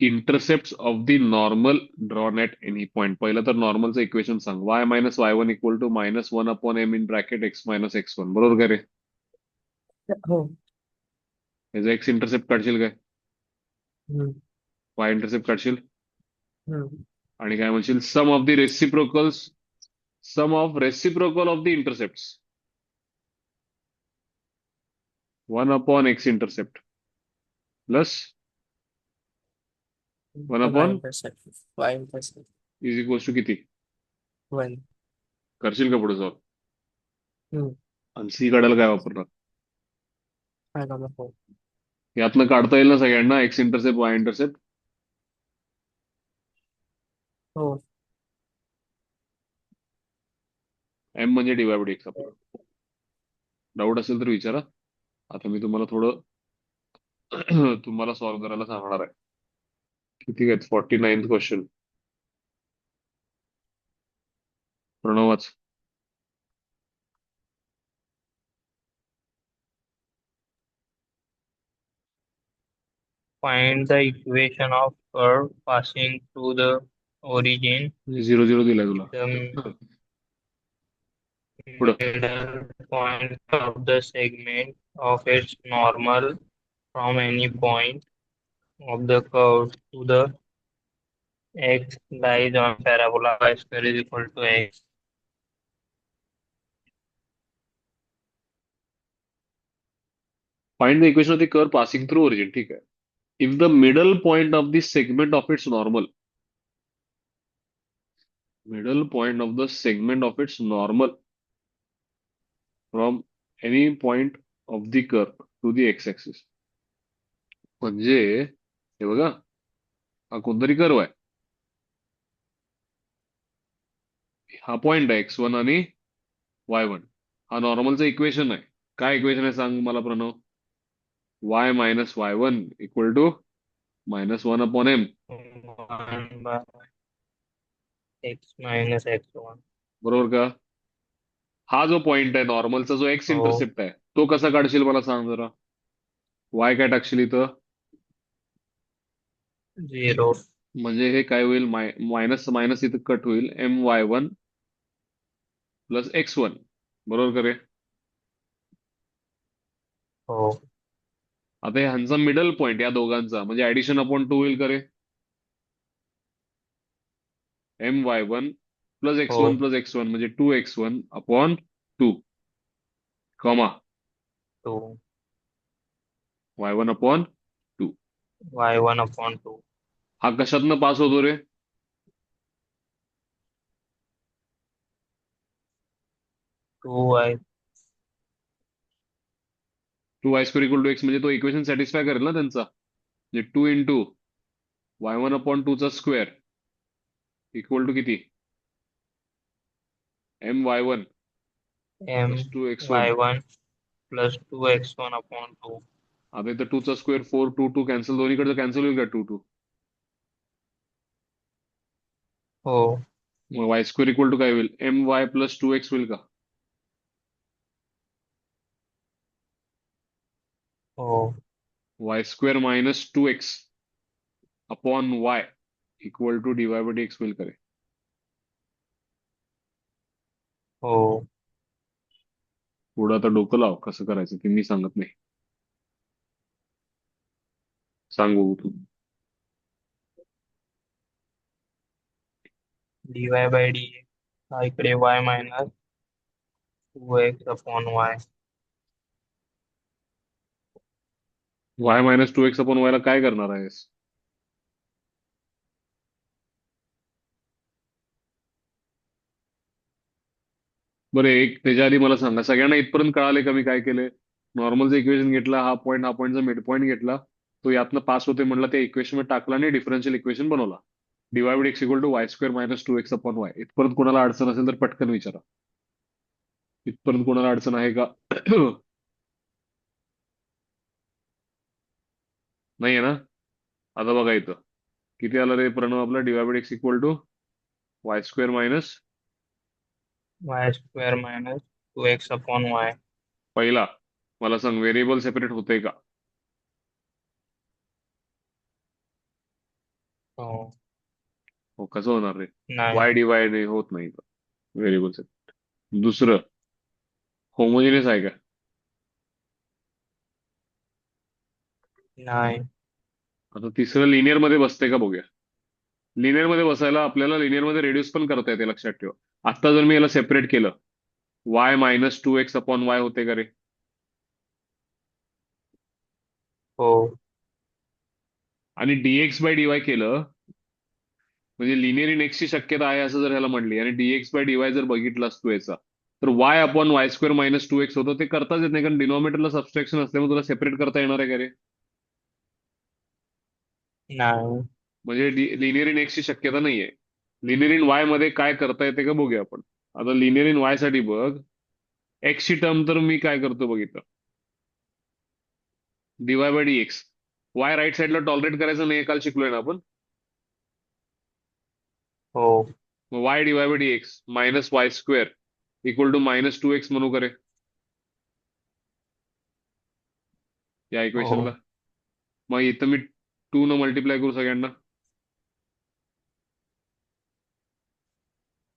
intercept of the normal drawn at any point. पहिलं तर नॉर्मलचं equation सांग. y minus y1 equal to -1 upon m in bracket x minus x1. बरोबर का रे? हो. याचा x intercept काढशील काय, हम्म. y इंटरसेप्ट काढशील, हम्म. आणि काय म्हणशील, sum of the reciprocals, sum of reciprocal of the intercept 1 upon x intercept plus 1 y upon intercept is equals to किती? 1. करशील का पुढे सॉल्व? हम्म. आणि सी काढायला काय वापरणार? 5,4. यातनं काढता येईल ना सगळ्यांना एक्स इंटरसेप्ट वाय इंटरसेप्ट? हो. एम म्हणजे डिवाइड एक्स आपलं. डाऊट असेल तर विचारा. आता मी तुम्हाला थोडं तुम्हाला सॉल्व्ह करायला सांगणार आहे. किती आहेत? 49th question. प्रणवच. Find the equation of curve passing through the origin, 0 0 दिलाय तुला. the पुढं. middle point of the segment of its normal from any point of the curve to the x lies on parabola y square is equal to x. Find the equation of the curve passing through origin. ठीक आहे. If the middle point of the segment of its normal, middle point of the segment of its normal from any point of the curve to the x-axis. म्हणजे हे बघा, हा कोणतरी curve आहे. हा point आहे x1 आणि y1. हा नॉर्मलचं इक्वेशन आहे. काय इक्वेशन आहे सांग मला Pranav? y minus y1 equal to -1 upon m. 1 by x minus x1. बरोबर का? हा जो पॉइंट आहे नॉर्मलचा, जो एक्स हो. इंटरसेप्ट आहे, तो कसा काढशील मला सांग जरा. y काय टाकशील इथं? 0. म्हणजे हे काय होईल? मायनस मायनस इथं कट होईल. my1 plus x1. बरोबर करे? हो. आता हे ह्यांचा मिडल पॉइंट या दोघांचा म्हणजे ऍडिशन अपॉन 2 होईल करे. my1 प्लस हो. x1 प्लस x1 म्हणजे 2x1 upon 2 comma 2 y1 upon 2. y1 upon 2. हा कशातनं पास होतो रे? 2y. 2y² equal to x म्हणजे तो इक्वेशन सॅटिस्फाय करेल ना त्यांचा. म्हणजे 2 इंटू y1 अपॉन 2 चा स्क्वेअर इक्वल टू किती? my1 m plus 2x1. y1 plus 2x1 upon 2. आता इथं 2 चा स्क्वेअर 4, 2 2 कॅन्सल, दोन्हीकडे कॅन्सल होईल का 2 2? हो. मग y² इक्वल टू काय होईल? my प्लस 2x होईल का? हो. y² minus 2x upon y equal to dy by dx होईल करे. हो. पुढं आता डोकं लाव कसं करायचं ते मी सांगत नाही. सांग बघू तू. dy by dx हा इकडे y minus 2x upon y. y minus 2x upon y ला काय करणार आहेस? बरं, एक त्याच्या आधी मला सांगा, सगळ्यांना इथपर्यंत कळाले का मी काय केलंय? नॉर्मलचं इक्वेशन घेतला, हा पॉईंटचा मिड पॉईंट घेतला, तो यातनं पास होते म्हणला, त्या इक्वेशन मध्ये टाकला आणि डिफरन्शियल इक्वेशन बनवला. Divide x equal to y² minus 2x upon y. इथपर्यंत कोणाला अडचण असेल तर पटकन विचारा. इथपर्यंत कोणाला अडचण आहे का? नाही आहे ना? आता बघा इथं किती आलं रे प्रणव आपला? Divide x equal to y² minus y square minus 2x upon y. पहिला मला सांग, व्हेरिएबल सेपरेट होते का? हो. हो, कसं होणार रे? नाही. y डिवाइड होत नाही व्हेरिएबल सेपरेट. दुसरं, होमोजिनियस आहे का? नाही. आता तिसरं, लिनियर मध्ये बसते का बघूया. लिनियर मध्ये बसायला आपल्याला लिनियर मध्ये रेड्यूस पण करता येते, लक्षात ठेवा. आता जर मी याला सेपरेट केलं, y minus 2x upon y होते का रे? हो. आणि dx बाय dy केलं म्हणजे लिनियर इन एक्सची शक्यता आहे असं जर ह्याला म्हणली, आणि dx बाय dy जर बघितलास तू याचा, तर Y upon Y square minus 2x होतं. ते करताच येत नाही, कारण डिनॉमिनेटरला सबस्ट्रॅक्शन असल्यामुळे तुला सेपरेट करता येणार आहे का रे? नाही. म्हणजे लिनियर इन एक्सची शक्यता नाहीये. लिनियर इन वाय मध्ये काय करता येते का बघूया आपण. आता लिनियर इन वाय साठी बघ, एक्सची टर्म तर मी काय करतो बघितलं, dy by d x. Y right साईडला टॉलरेट करायचं नाही, काल शिकलोय ना आपण. हो. मग y dy by d x minus y square equal to minus 2x म्हणू करे या हो. इक्वेशनला. मग इथं मी 2 न मल्टिप्लाय करू सगळ्यांना.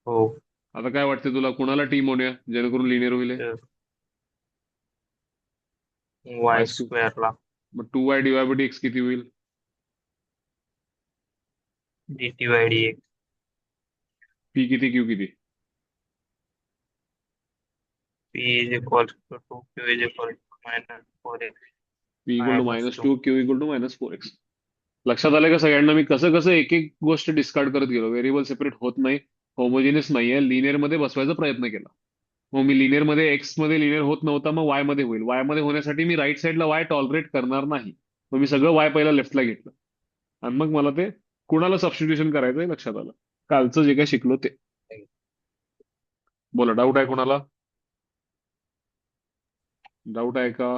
हो. आता काय वाटते तुला, कुणाला टी म्हणूया जेणेकरून लिनियर होईल? Y Y square. स्क्वेअरला मग 2y dy by d x किती होईल? dt by dx. पी किती, क्यू किती? p is equal to 2, q is equal to minus 4x p equal to minus minus 2. 2, q equal to minus 4x. लक्षात आलं का सगळ्यांना? मी कसं कसं एक एक गोष्ट डिस्कार्ड करत गेलो. व्हेरिएबल सेपरेट होत नाही, होमोजिनियस नाहीये, लिनियर मध्ये बसवायचा प्रयत्न केला. मग मी लिनियर मध्ये एक्स मध्ये लिनियर होत नव्हता, मग वाय मध्ये होईल. वाय मध्ये होण्यासाठी मी राईट साईडला वाय टॉलरेट करणार नाही. मग मी सगळं वाय पहिला लेफ्टला घेतलं आणि मग मला ते कुणाला सबस्टिट्यूशन करायचंय लक्षात आलं. कालचं जे काय शिकलो ते. बोला, डाऊट आहे कोणाला? डाऊट आहे का?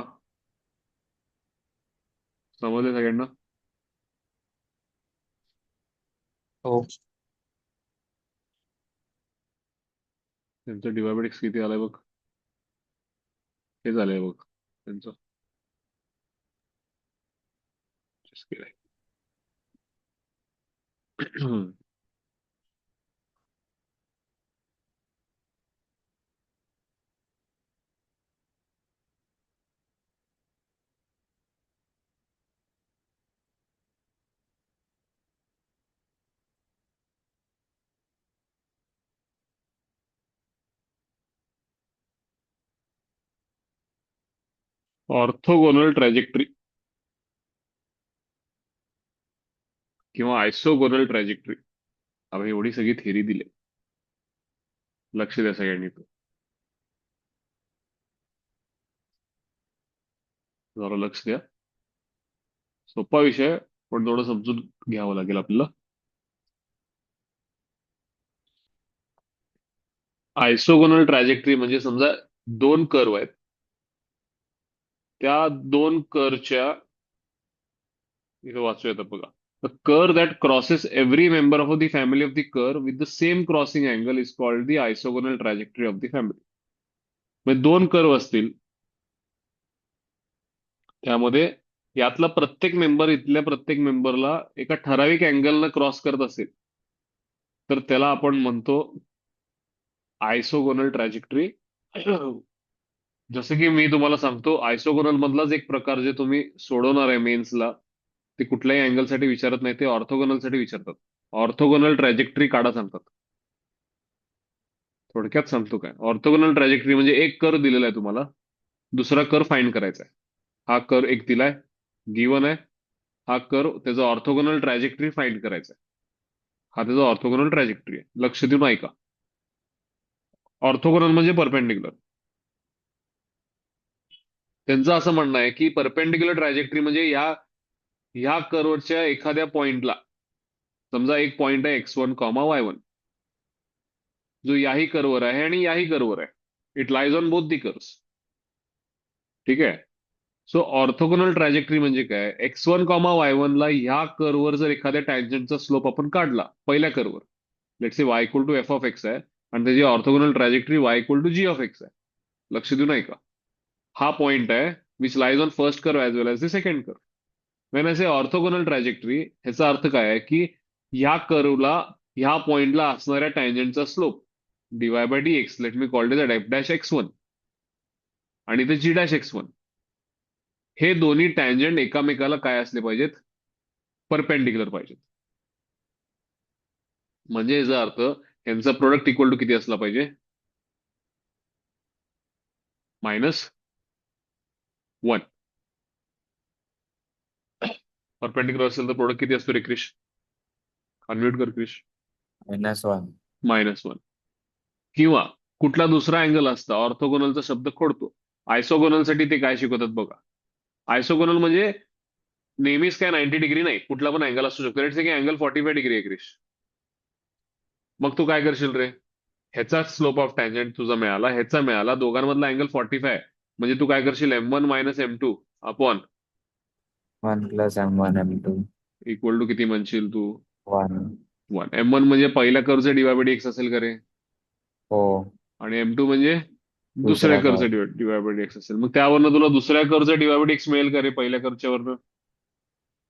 समजले सगळ्यांना? हो. त्यांचं डिवायबेटिक्स किती आलंय बघ, हे झालंय बघ त्यांचं. Just kidding. ऑर्थोगोनल ट्रॅजेक्टरी किंवा आयसोगोनल ट्रॅजेक्टरी. आपण एवढी सगळी थेरी दिली, लक्ष द्या सगळ्यांनी. जरा लक्ष द्या. सोपा विषय, पण थोडं समजून घ्यावं लागेल आपल्याला. आयसोगोनल ट्रॅजेक्टरी म्हणजे समजा 2 कर्व आहेत, त्या 2 कर्वच्या इथं वाचूया आता बघा. The curve that crosses every member of the family of the curve with the same crossing angle is called the isogonal trajectory of the family. म्हणजे 2 कर्व असतील, त्यामध्ये यातला प्रत्येक मेंबर इथल्या प्रत्येक मेंबरला एका ठराविक अँगलनं क्रॉस करत असेल, तर त्याला आपण म्हणतो आयसोगोनल ट्रॅजेक्टरी. जसं की मी तुम्हाला सांगतो, आयसोगोनल मधलाच एक प्रकार जे तुम्ही सोडवणार आहे मेन्सला, ते कुठल्याही अँगलसाठी विचारत नाही, ते ऑर्थोगोनल साठी विचारतात. ऑर्थोगोनल ट्रॅजेक्टरी काढा सांगतात. थोडक्यात सांगतो काय ऑर्थोगोनल ट्रॅजेक्टरी म्हणजे, एक कर्व दिलेला आहे तुम्हाला, दुसरा कर्व फाइंड करायचा आहे. हा कर्व एक दिलाय, गिवन आहे. हा कर्व त्याचा ऑर्थोगोनल ट्रॅजेक्टरी फाइंड करायचा आहे. हा त्याचा ऑर्थोगोनल ट्रॅजेक्टरी आहे. लक्ष देऊन ऐका. ऑर्थोगोनल म्हणजे परपेंडिक्युलर. त्यांचं असं म्हणणं आहे की परपेंडिक्युलर ट्रॅजेक्टरी म्हणजे ह्या कर्वच्या एखाद्या पॉइंटला, समजा एक पॉइंट आहे x1, y1, जो याही कर्वर आहे आणि याही कर्वर आहे. It lies on both the curves. ठीक आहे. सो ऑर्थोगोनल ट्रॅजेक्टरी म्हणजे काय, x1, y1 ला ह्या कर्ववर जर एखाद्या टँजंटचा स्लोप आपण काढला पहिल्या कर्ववर, let's say y equal to f of x आहे, आणि त्याची orthogonal trajectory y equal to g of x आहे. लक्ष देऊ नाही का? हा पॉइंट आहे which lies on first curve as well as the second curve. When I say orthogonal trajectory, ह्याचा अर्थ काय आहे की ह्या कर्वला ह्या पॉइंटला असणाऱ्या टँजंटचा slope dy by d x, let me called it f dash x1 आणि ते जी डॅश x1, हे दोन्ही टँजंट एकामेकाला काय असले पाहिजेत, परपेंडिक्युलर पाहिजेत. म्हणजे याचा अर्थ यांचा प्रोडक्ट इक्वल टू किती असला पाहिजे, -1. परपेंडिक्युलर असेल तर प्रोडक्ट किती असतो रे क्रिश? अनम्यूट कर क्रिश. -1. -1. किंवा कुठला दुसरा अँगल असता ऑर्थोगोनलचा शब्द खोडतो. आयसोगोनल साठी ते काय शिकवतात बघा. आयसोगोनल म्हणजे नेहमीच काय 90 डिग्री नाही, कुठला पण अँगल असू शकतो. लेट्स से की अँगल 45 डिग्री आहे क्रिश. मग तू काय करशील रे, ह्याचा स्लोप ऑफ टँजंट तुझा मिळाला, ह्याचा मिळाला, दोघांमधला अँगल 45, म्हणजे तू काय करशील M1 minus M2 upon 1 plus M1 M2 equal to किती म्हणशील तू, 1. 1. M1 म्हणजे पहिल्या कर्वचे डिवाय बाय एक्स असेल का रे, हो. आणि M2 म्हणजे दुसऱ्या दुसरा कर्वचे कर्व. डिवाय बाय एक्स असेल. मग त्यावरनं तुला दुसऱ्या कर्वचं डिवाय बाय एक्स मिळेल का रे पहिल्या कर्वच्या वरनं,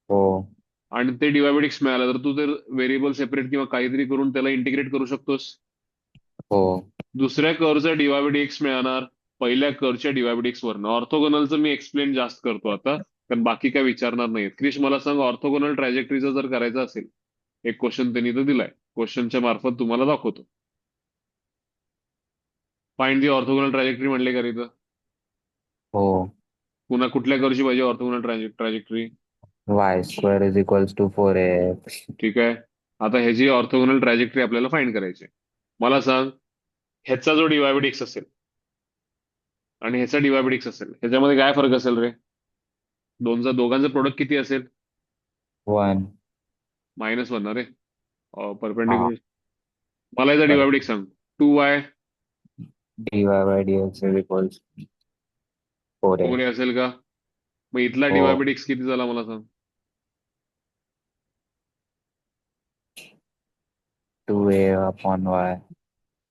हो. आणि ते डिवाय बाय एक्स मिळालं तर तू ते व्हेरिएबल सेपरेट किंवा काहीतरी करून त्याला इंटिग्रेट करू शकतोस. हो. दुसऱ्या कर्वचा डिवाय बाय एक्स मिळणार पहिल्या कर्वच्या डिवाय बाय एक्स वरनं. ऑर्थोगोनलचं मी एक्सप्लेन जास्त करतो आता, कारण बाकी काय विचारणार नाहीत. क्रिश मला सांग, ऑर्थोगोनल ट्रॅजेक्टरीचा जर करायचा असेल, एक क्वेश्चन त्यांनी तर दिलाय, क्वेश्चनच्या मार्फत तुम्हाला दाखवतो. फाइंड दी ऑर्थोगोनल ट्रॅजेक्टरी म्हणले का रे इथं, हो. पुन्हा कुठल्या कर्वची पाहिजे orthogonal trajectory. Y square is equals to 4AX. ठीक आहे, आता ह्याची ऑर्थोगोनल ट्रॅजेक्टरी आपल्याला फाइंड करायची आहे. मला सांग, ह्याचा जो डिवाय बाय एक्स असेल आणि ह्याचा डिवाय बाय एक्स असेल, ह्याच्यामध्ये काय फरक असेल रे, दोघांचं प्रोडक्ट किती असेल, 1. -1 ना रे, हा. परपेंडिक्युलर. मला याचा डिवाय बाय एक्स सांग, 2y dy by dx is equals to 4A. 4a असेल का. मग इथला हो. डिवाय बाय एक्स किती झाला मला सांग. 2A upon Y.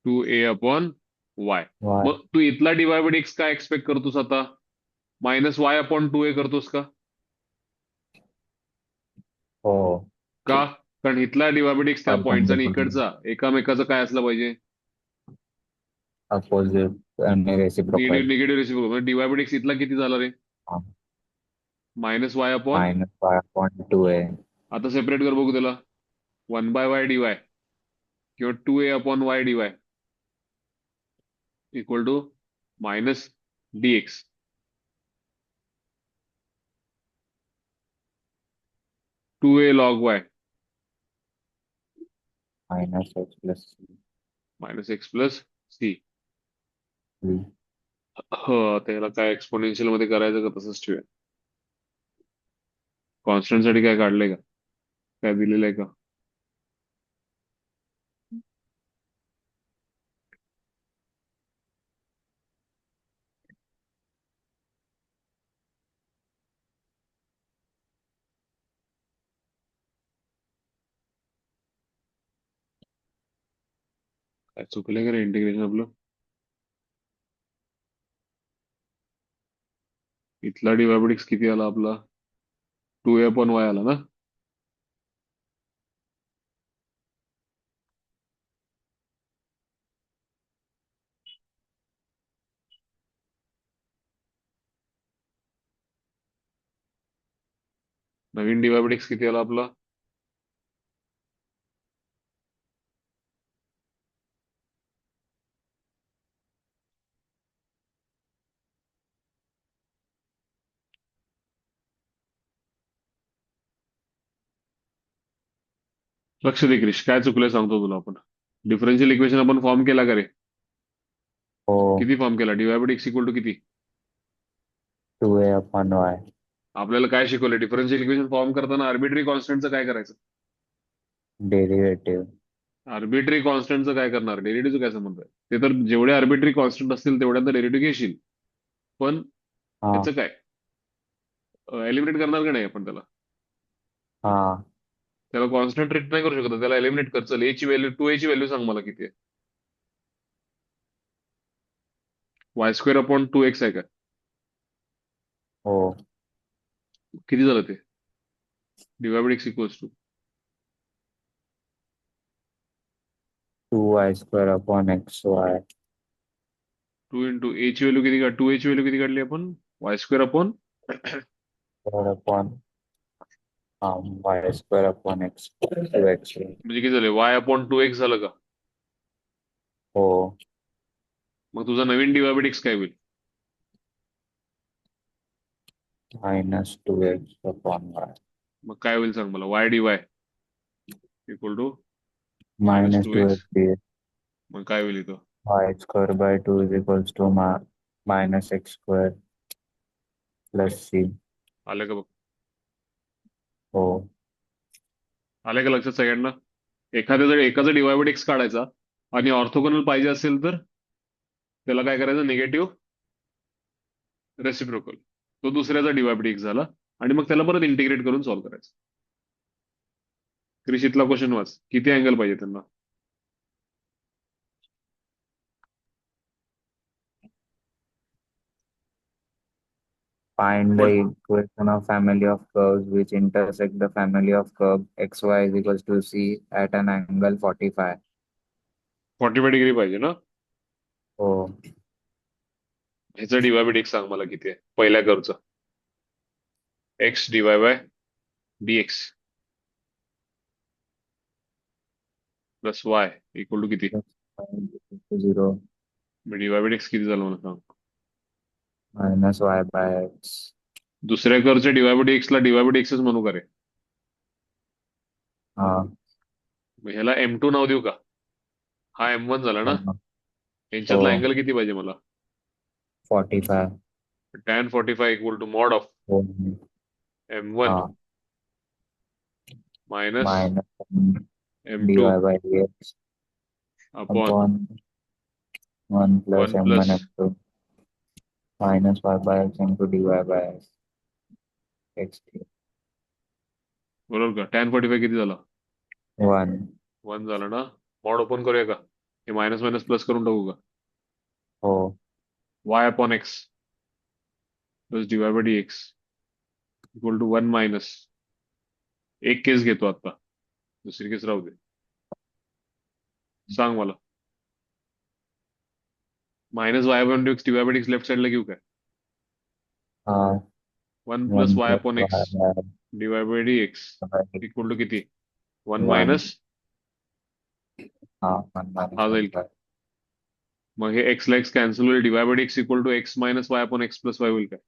2a upon Y. Y. मग तू इथला डिवाय बाय एक्स काय एक्सपेक्ट करतोस आता, -y अपॉन 2a करतोस का. हो. का, कारण इथला डिवाय बाय एक्स त्या पॉईंटचा आणि Perpendicular. इकडचा एकामेकाचं काय असलं पाहिजे, Opposite and reciprocal. Negative reciprocal. म्हणजे डिवाय बाय एक्स इथला किती झाला रे, हा. -y upon. Minus Y upon 2A. आता सेपरेट कर बघू त्याला, 1/y dy किंवा 2a upon y dy equal to -dx. Two a log y Minus X plus -x plus c. C. त्याला काय एक्सपोनेन्शियल मध्ये करायचं का तसंच ठेवूया. कॉन्स्टंट साठी काय काढलंय का, काय दिलेलं आहे का. काय चुकलंय का रे इंटिग्रेशन आपलं. इथला डिवायबडिक्स किती आला आपला, 2a अपॉन वाय आला ना. नवीन डिवायबडिक्स किती आला आपला, लक्ष दे क्रिश, काय चुकलंय सांगतो तुला. आपण डिफरन्शियल इक्वेशन आपण फॉर्म केला का रे, हो. किती फॉर्म केला, डिवायबडिक्स इक्वल टू किती. 2A upon Y. आपल्याला काय शिकवलं, डिफरन्शियल इक्वेशन फॉर्म करताना आर्बिट्ररी कॉन्स्टंटचं काय करायचं. Derivative. आर्बिट्ररी कॉन्स्टंटचं काय करणार, डेरिव्हेटिव्हचं काय संबंध आहे. ते तर जेवढे आर्बिट्ररी कॉन्स्टंट असतील तेवढ्यांदा डेरिव्हेटिव्ह घेशील, पण हा. ह्याचं काय, एलिमिनेट करणार का नाही आपण त्याला. हा. त्याला कॉन्स्टंट ट्रीट नाही करू शकत, त्याला एलिमिनेट कर. चल, ची व्हॅल्यू, 2a ची व्हॅल्यू सांग मला किती आहे. y² अपॉन 2x आहे का, हो. किती झालं ते, dy by dx equals to 2Y square upon XY. 2 into a ची व्हॅल्यू किती, 2a ची व्हॅल्यू किती काढली आपण, y² upon Square upon Y square upon X 2X. म्हणजे किती झाले, y अपॉन 2x झालं का. हो. मग तुझा नवीन डिवायबडिक्स काय होईल, Minus 2X upon Y. मग काय होईल सांग मला, y dy equal to Minus 2x. 2X dx. मग काय होईल इथं, y square by 2 is equals to minus x square plus c. आले का बघ? हो. आले का लक्षात सगळ्यांना? एकाचा डिवायडेड एक्स काढायचा आणि ऑर्थोगोनल पाहिजे असेल तर त्याला काय करायचं, निगेटिव्ह रेसिप्रोकल, तो दुसऱ्याचा डिवायडेड एक्स झाला आणि मग त्याला परत इंटिग्रेट करून सॉल्व्ह करायचं. क्रिशितला क्वेश्चन वाच, किती अँगल पाहिजे त्यांना? Find the equation of family of curves which intersect the family of curve xy is equals to c at an angle 45. 45 degree पाहिजे ना? हो. ह्याचं डिवायडेड एक्स सांग मला किती आहे पहिल्या कर्वचं. X dy by dx plus y equal to किती? 0 डिवायडेड एक्स किती झालं मला सांग. minus y by x. दुसऱ्या कर्वच्या डिवायडेड एक्सला डिवायडेड एक्सच म्हणू का रे? हा. मग ह्याला M2 नाव देऊ का? हा M1 झाला ना? यांच्यातला हो. अँगल किती पाहिजे मला? 45. tan 45 equal to mod of हो. M1 हा. Minus minus M2 dy by dx upon upon 1 plus 1 m1 plus m2 minus y by x into dy by x. बरोबर का? tan 45 किती झाला? 1. 1 झाला ना? मॉड ओपन करूया का? हे मायनस मायनस प्लस करून टाकू का? हो. y upon x plus d y by d x equal to 1 minus, एक केस घेतो आता, दुसरी केस राहू दे. सांग मला. Minus y upon x d y by x left साइडला घेऊ काय? हा. 1 plus 1 y plus upon y x by d y by d x x. Equal to किती? 1 1. मायनस, हा. 1 minus हा 1 जाईल. by. मग हे एक्स ला एक्स कॅन्सल होईल, d y by x equal to x minus y upon x plus y होईल काय?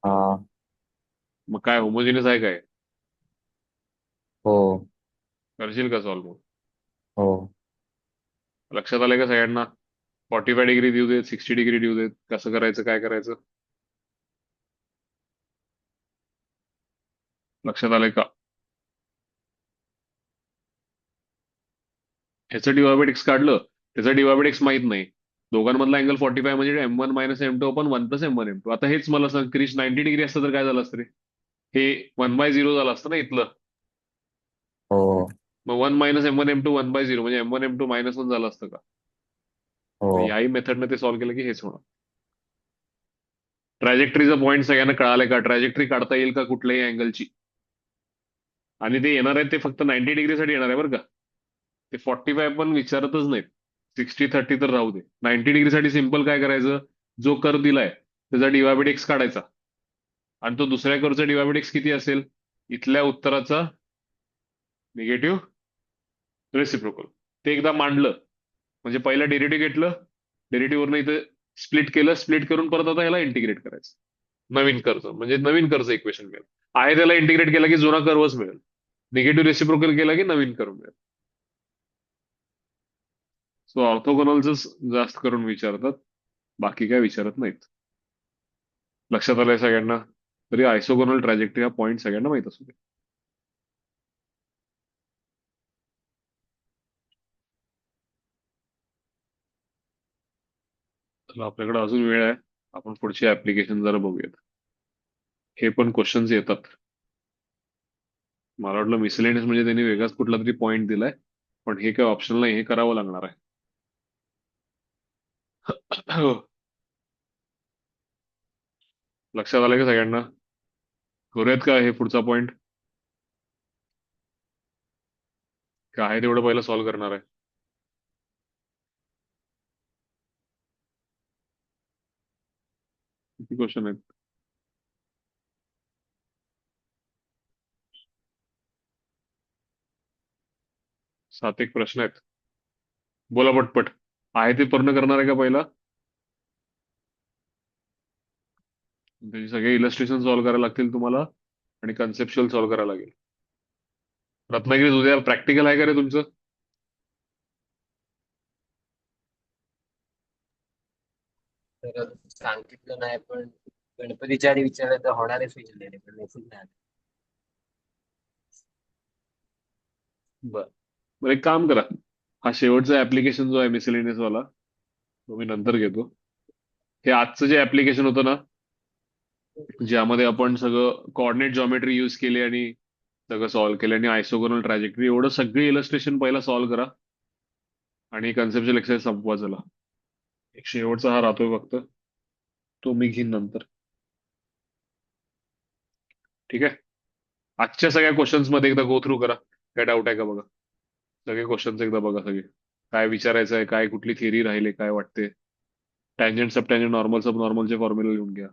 हा. मग काय होमोजिनियस आहे काय? हो. करशील का सॉल्व्ह? मग हो. लक्षात आलंय का सगळ्यांना? 45 डिग्री देऊ देत, 60 डिग्री देऊ देत, कसं करायचं, काय करायचं? लक्षात आलंय का? ह्याचं डिवायडेड एक्स काढलं, त्याचं डिवायडेड एक्स माहित नाही. दोघांमधला अँगल 45 म्हणजे M1 minus M2 upon 1 plus M1 M2. आता हेच मला सांग, क्रिश 90 डिग्री असतं तर काय झालं असतं रे? हे 1/0 झालं असतं ना इथलं. हो. मग 1 मायनस M1 M2 1/0 म्हणजे M1 M2 मायनस 1 झालं असतं का? हो. मग याही मेथडने ते सॉल्व्ह केलं की हेच होणार. ट्रॅजेक्टरीचा पॉईंट सगळ्यांना कळालाय का? ट्रॅजेक्टरी काढता येईल का कुठल्याही अँगलची? आणि ते येणार आहेत ते फक्त 90 डिग्रीसाठी येणार आहे बरं का? ते 45 पण विचारतच नाहीत. 60-30 तर राहू दे. 90 डिग्रीसाठी सिंपल काय करायचं, जो कर्व दिलाय त्याचा डिवायडेड एक्स काढायचा आणि तो दुसऱ्या कर्वचा डिवायडेड एक्स किती असेल, इथल्या उत्तराचा निगेटिव्ह रेसिप्रोकल. ते एकदा मांडलं म्हणजे पहिला डेरिव्हेटिव्ह घेतलं, डेरिव्हेटिव्हवरनं इथं स्प्लिट केलं, स्प्लिट करून परत आता ह्याला इंटिग्रेट करायचं. नवीन कर्व म्हणजे नवीन कर्वचं इक्वेशन मिळेल. आहे त्याला इंटिग्रेट केला की जुना कर्वच मिळेल. निगेटिव्ह रेसिप्रोकल केला की नवीन कर्व मिळेल. सो ऑर्थोगोनलच जास्त करून विचारतात, बाकी काय विचारत नाहीत. लक्षात आलंय सगळ्यांना? तरी आयसोगोनल ट्रॅजेक्टरी हा पॉईंट सगळ्यांना माहित असू दे. तर आपल्याकडे अजून वेळ आहे, आपण पुढची ऍप्लिकेशन जरा बघूयात. हे पण क्वेश्चन्स येतात. मला वाटलं मिसलेनियस म्हणजे त्यांनी वेगळाच कुठला तरी पॉईंट दिलाय, पण हे काय ऑप्शनल नाही, हे करावं लागणार आहे. लक्षात आलं का सगळ्यांना? करूयात का हे पुढचा पॉईंट? काय आहे तेवढं पहिलं सॉल्व्ह करणार आहे. किती क्वेश्चन आहेत? 7 एक प्रश्न आहेत. बोला पटपट. आहे ते पूर्ण करणार आहे का पहिला? त्याचे सगळे इलस्ट्रेशन सॉल्व्ह करायला लागतील तुम्हाला आणि कन्सेप्च्युअल सॉल्व्ह करायला लागेल. रत्नागिरीत उद्या प्रॅक्टिकल आहे का रे तुमचं? तर सांगितलं नाही, पण गणपतीच्या आधी विचारलं तर होणारच विचारलेले, पण मेसेज नाही आला. बरं. बरं, एक काम करा. हा शेवटचा ऍप्लिकेशन जो आहे मिसलेनियस वाला, तो मी नंतर घेतो. हे आजचं जे ऍप्लिकेशन होतं ना, ज्यामध्ये आपण सगळं कॉर्डिनेट जॉमेट्री यूज केली आणि सगळं सॉल्व्ह केलं आणि आयसोगोनल ट्रॅजेक्टरी, एवढं सगळे इलस्ट्रेशन पहिला सॉल्व्ह करा आणि कन्सेप्च्युअल एक्सरसाइज संपवा. चला, एक शेवटचा हा राहतोय फक्त, तो मी घेईन नंतर. ठीक आहे. आजच्या सगळ्या क्वेश्चन्स मध्ये एकदा गो थ्रू करा. काय डाऊट आहे का बघा. सगळे क्वेश्चन्स एकदा बघा. सगळे काय विचारायचं आहे, काय कुठली थिअरी राहिले, काय वाटते. टँजंट सब टँजंट नॉर्मल सब नॉर्मलचे फॉर्म्युला लिहून घ्या.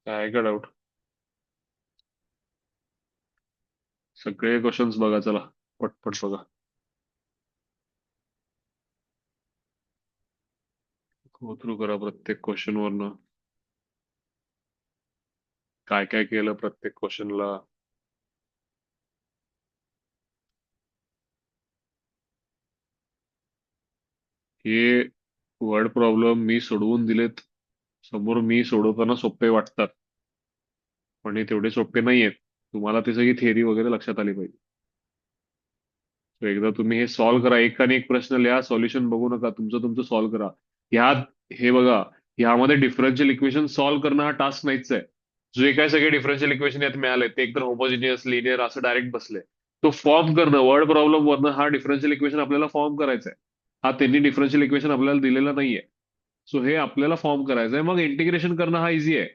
काय आहे का डाऊट? सगळे क्वेश्चन्स बघा. चला, पटपट बघा. गो थ्रू करा प्रत्येक क्वेश्चन वरनं. काय काय केलं प्रत्येक क्वेश्चनला. हे वर्ड प्रॉब्लेम मी सोडवून दिलेत समोर. मी सोडवताना सोपे वाटतात, पण हे तेवढे सोपे नाहीयेत. तुम्हाला ते सगळी थिअरी वगैरे लक्षात आली पाहिजे. So एकदा तुम्ही हे सॉल्व्ह करा. एक आणि एक प्रश्न लिहा, सॉल्युशन बघू नका, तुमचं तुमचं सॉल्व्ह करा. ह्यात हे बघा, ह्यामध्ये डिफरन्शियल इक्वेशन सॉल्व्ह करणं हा टास्क नाहीच आहे. जे काय सगळे डिफरन्शियल इक्वेशन यात मिळाले ते एकदम होमोजिनियस लिनियर असं डायरेक्ट बसले. तो फॉर्म करणं, वर्ड प्रॉब्लेम वरनं हा डिफरन्शियल इक्वेशन आपल्याला फॉर्म करायचा आहे. हा त्यांनी डिफरन्शियल इक्वेशन आपल्याला दिलेला नाहीये. सो हे आपल्याला फॉर्म करायचं आहे. मग इंटिग्रेशन करणं हा इझी आहे.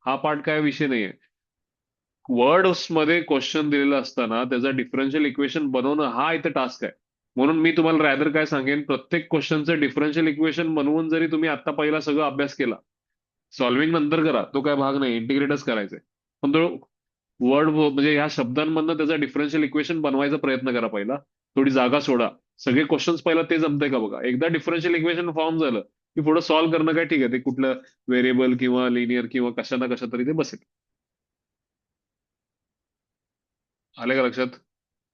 हा पार्ट काय विषय नाहीये. वर्ड्स मध्ये क्वेश्चन दिलेलं असताना त्याचं डिफरन्शियल इक्वेशन बनवणं हा इथं टास्क आहे. म्हणून मी तुम्हाला रॅदर काय सांगेन, प्रत्येक क्वेश्चनचं डिफरन्शियल इक्वेशन बनवून जरी तुम्ही आता पहिला सगळं अभ्यास केला, सॉल्व्हिंग नंतर करा, तो काय भाग नाही, इंटिग्रेटच करायचंय. पण तो वर्ड म्हणजे ह्या शब्दांमधनं त्याचा डिफरन्शियल इक्वेशन बनवायचा प्रयत्न करा पहिला. थोडी जागा सोडा. सगळे क्वेश्चन्स पहिला ते जमतंय का बघा. एकदा डिफरन्शियल इक्वेशन फॉर्म झालं की पुढे सॉल्व्ह करणं काय ठीक आहे, ते कुठलं व्हेरिएबल किंवा लिनियर किंवा कशा ना कशा तरी ते बसेल. आलं का लक्षात?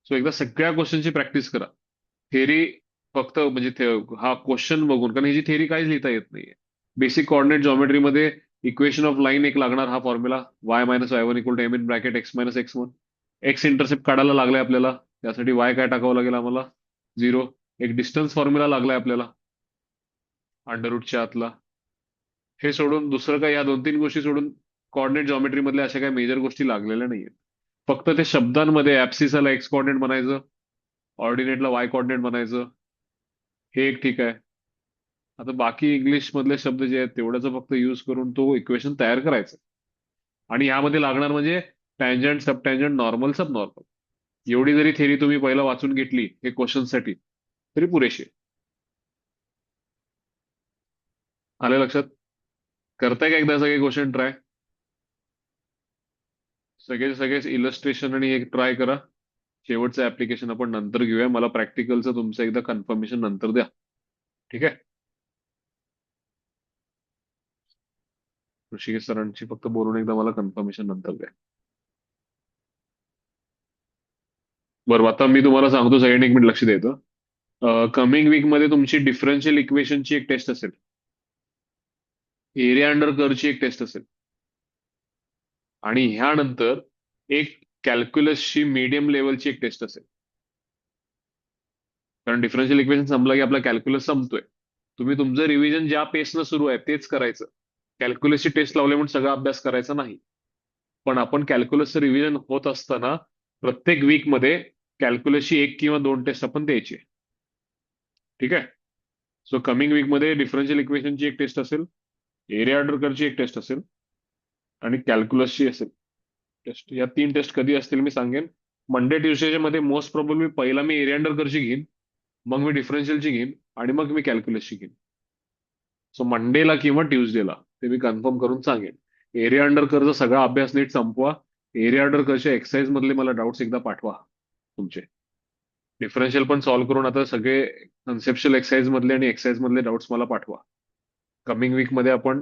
सो एकदा सगळ्या क्वेश्चनची प्रॅक्टिस करा. थेरी फक्त म्हणजे हा क्वेश्चन बघून, कारण ह्याची थेरी काहीच लिहिता येत नाहीये. बेसिक कॉर्डिनेट जॉमेट्रीमध्ये इक्वेशन ऑफ लाईन एक लागणार, हा formula y minus y one equal to m in bracket x minus x one. X intercept काढायला लागलाय आपल्याला, त्यासाठी y काय टाकावं लागेल आम्हाला, 0. एक डिस्टन्स फॉर्म्युला लागलाय आपल्याला अंडर रूटच्या आतला. हे सोडून दुसरं काय, या 2-3 गोष्टी सोडून कॉर्डिनेट जॉमेट्री मधल्या अशा काही मेजर गोष्टी लागलेल्या नाहीयेत. फक्त ते शब्दांमध्ये ऍप्सिसला एक्स कॉर्डिनेट बनायचं, ऑर्डिनेटला वाय कॉर्डिनेट बनायचं, हे एक ठीक आहे. आता बाकी इंग्लिश मधले शब्द जे आहेत तेवढ्याचा फक्त यूज करून तो इक्वेशन तयार करायचा. आणि यामध्ये लागणार म्हणजे tangent sub tangent normal sub normal. एवढी जरी थेरी तुम्ही पहिला वाचून घेतली हे क्वेश्चनसाठी तरी पुरेशी आहे. आलं लक्षात? करताय का एकदा सगळे क्वेश्चन ट्राय? सगळेच इलस्ट्रेशन आणि एक ट्राय करा. शेवटचं ऍप्लिकेशन आपण नंतर घेऊया. मला प्रॅक्टिकलचं तुमचं एकदा कन्फर्मेशन नंतर द्या. ठीक आहे? ऋषिकेश सरांची फक्त बोलून एकदा मला कन्फर्मेशन नंतर द्या. बरं, आता मी तुम्हाला सांगतो, सगळ्यांनी एक मिनिट लक्ष द्यायचं. कमिंग वीक मध्ये तुमची डिफरन्शियल इक्वेशनची एक टेस्ट असेल, एरिया अंडर कर्वची एक टेस्ट असेल, आणि ह्यानंतर एक कॅल्क्युलसची मीडियम लेवलची एक टेस्ट असेल. कारण डिफरन्शियल इक्वेशन संपला की आपला कॅल्क्युलस संपतोय. तुम्ही तुमचं रिव्हिजन ज्या पेसनं सुरू आहे तेच करायचं. कॅल्क्युलसची टेस्ट लावले म्हणून सगळा अभ्यास करायचा नाही. पण आपण कॅल्क्युलसचं रिव्हिजन होत असताना प्रत्येक वीकमध्ये कॅल्क्युलसची 1 किंवा 2 टेस्ट आपण द्यायची. ठीक आहे? सो कमिंग वीकमध्ये डिफरन्शियल इक्वेशनची एक टेस्ट असेल, एरिया अंडर कर्वची एक टेस्ट असेल आणि कॅल्क्युलसची असेल टेस्ट. या 3 टेस्ट कधी असतील मी सांगेन. मंडे ट्युसडेच्या मध्ये मोस्ट प्रोबेबली पहिला मी एरिया अंडर कर्वची घेईन, मग मी डिफरन्शियलची घेईन आणि मग मी कॅल्क्युलसची घेईन. सो मंडेला किंवा ट्युजडेला ते मी कन्फर्म करून सांगेन. एरिया अंडर कर्वचा सगळा अभ्यास नीट संपवा. एरिया अंडर कर्वच्या एक्सरसाइज मधले मला डाऊट्स एकदा पाठवा तुमचे. डिफरन्शियल पण सॉल्व्ह करून आता सगळे कन्सेप्शल एक्सरसाइज मधले आणि एक्सरसाइज मधले डाऊट्स मला पाठवा. कमिंग वीक मध्ये आपण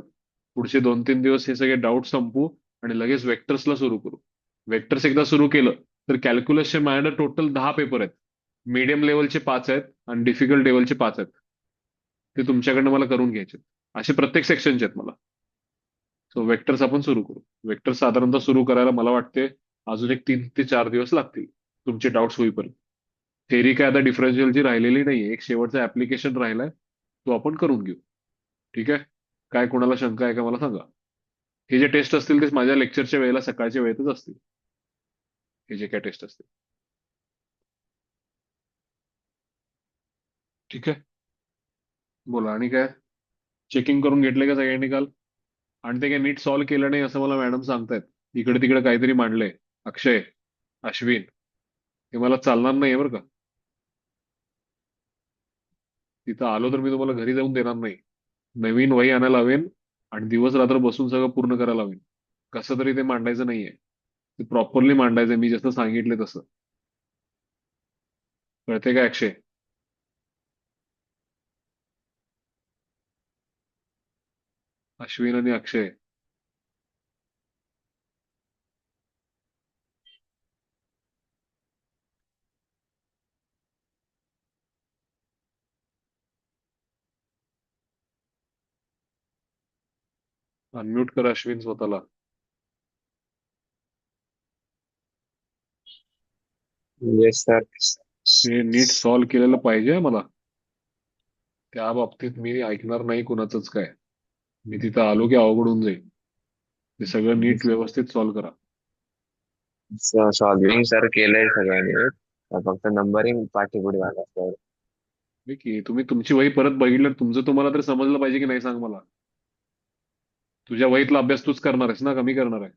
पुढचे 2-3 दिवस हे सगळे डाऊट संपू आणि लगेच वेक्टर्सला सुरू करू. वेक्टर्स एकदा सुरू केलं तर कॅल्क्युलसचे माझ्याकडे टोटल 10 पेपर आहेत. मीडियम लेवलचे 5 आहेत आणि डिफिकल्ट लेवलचे 5 आहेत. ते तुमच्याकडनं मला करून घ्यायचे. असे प्रत्येक सेक्शनचे आहेत मला. सो वेक्टर्स आपण सुरू करू. वेक्टर्स साधारणतः सुरू करायला मला वाटते अजून एक 3 ते 4 दिवस लागतील तुमचे डाऊट्स होईपर्यंत. थेरी काय आता डिफरन्शियलची राहिलेली नाहीये. एक शेवटचा ऍप्लिकेशन राहिलाय, तो आपण करून घेऊ. ठीक आहे. काय कोणाला शंका आहे का मला सांगा. हे जे टेस्ट असतील ते माझ्या लेक्चरच्या वेळेला सकाळच्या वेळेतच असतील. हे जे काय टेस्ट असतील. ठीक आहे. बोला आणि काय चेकिंग करून घेतले का सगळ्यांनी काल? आणि ते काय नीट सॉल्व्ह केलं नाही असं मला मॅडम सांगतायत. इकडे तिकडे काहीतरी मांडलंय. अक्षय, अश्विन, हे मला चालणार नाही बरं का. तिथं आलो तर मी तुम्हाला घरी जाऊन देणार नाही. नवीन वही आणायला हवेन आणि दिवस रात्र बसून सगळं पूर्ण करायला हवेन. कसं तरी ते मांडायचं नाहीये. ते प्रॉपरली मांडायचंय मी जसं सांगितलं तसं. कळते का अक्षय? अश्विन आणि अक्षय, अनम्यूट करा अश्विन स्वतःला. Yes sir. हे नीट सॉल्व्ह केलेलं पाहिजे मला. त्या बाबतीत मी ऐकणार नाही कुणाचंच काय. मी तिथं आलो की अवघड होऊन जाईल. ते सगळं नीट व्यवस्थित सॉल्व्ह करा. सॉल्विंग सर केलंय सगळ्यांनी. फक्त नंबरिंग पाठीपुढे झालं सर. की तुम्ही तुमची वही परत बघितलं तुमचं तुम्हाला तर समजलं पाहिजे की नाही सांग मला. तुझ्या वहीतला अभ्यास तूच करणार आहेस ना, कमी करणार आहे?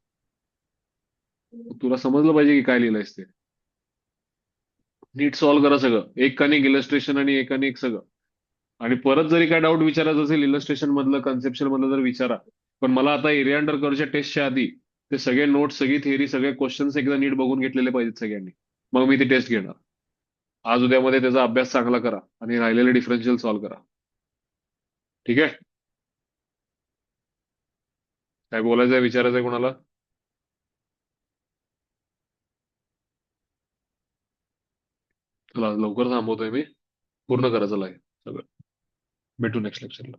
तुला समजलं पाहिजे की काय लिहिलंयस ते. नीट सॉल्व्ह करा सगळं. एक आणि इलस्ट्रेशन आणि एक आणि एक सगळं. आणि परत जरी काय डाऊट विचारायचं असेल इलस्ट्रेशन मधलं कन्सेप्शन मधलं तर विचारा. पण मला आता एरिया अंडर कर्वच्या टेस्टच्या आधी ते सगळे नोट्स, सगळी थिअरी, सगळे क्वेश्चन्स एकदा नीट बघून घेतलेले पाहिजेत सगळ्यांनी. मग मी ती टेस्ट घेणार. आज उद्यामध्ये त्याचा अभ्यास चांगला करा आणि राहिलेले डिफरन्शियल सॉल्व्ह करा. ठीक आहे. काय बोलायचंय, विचारायचंय कोणाला? चला लवकर थांबवतोय मी. पूर्ण करा चला हे सगळं. भेटू नेक्स्ट लेक्चरला.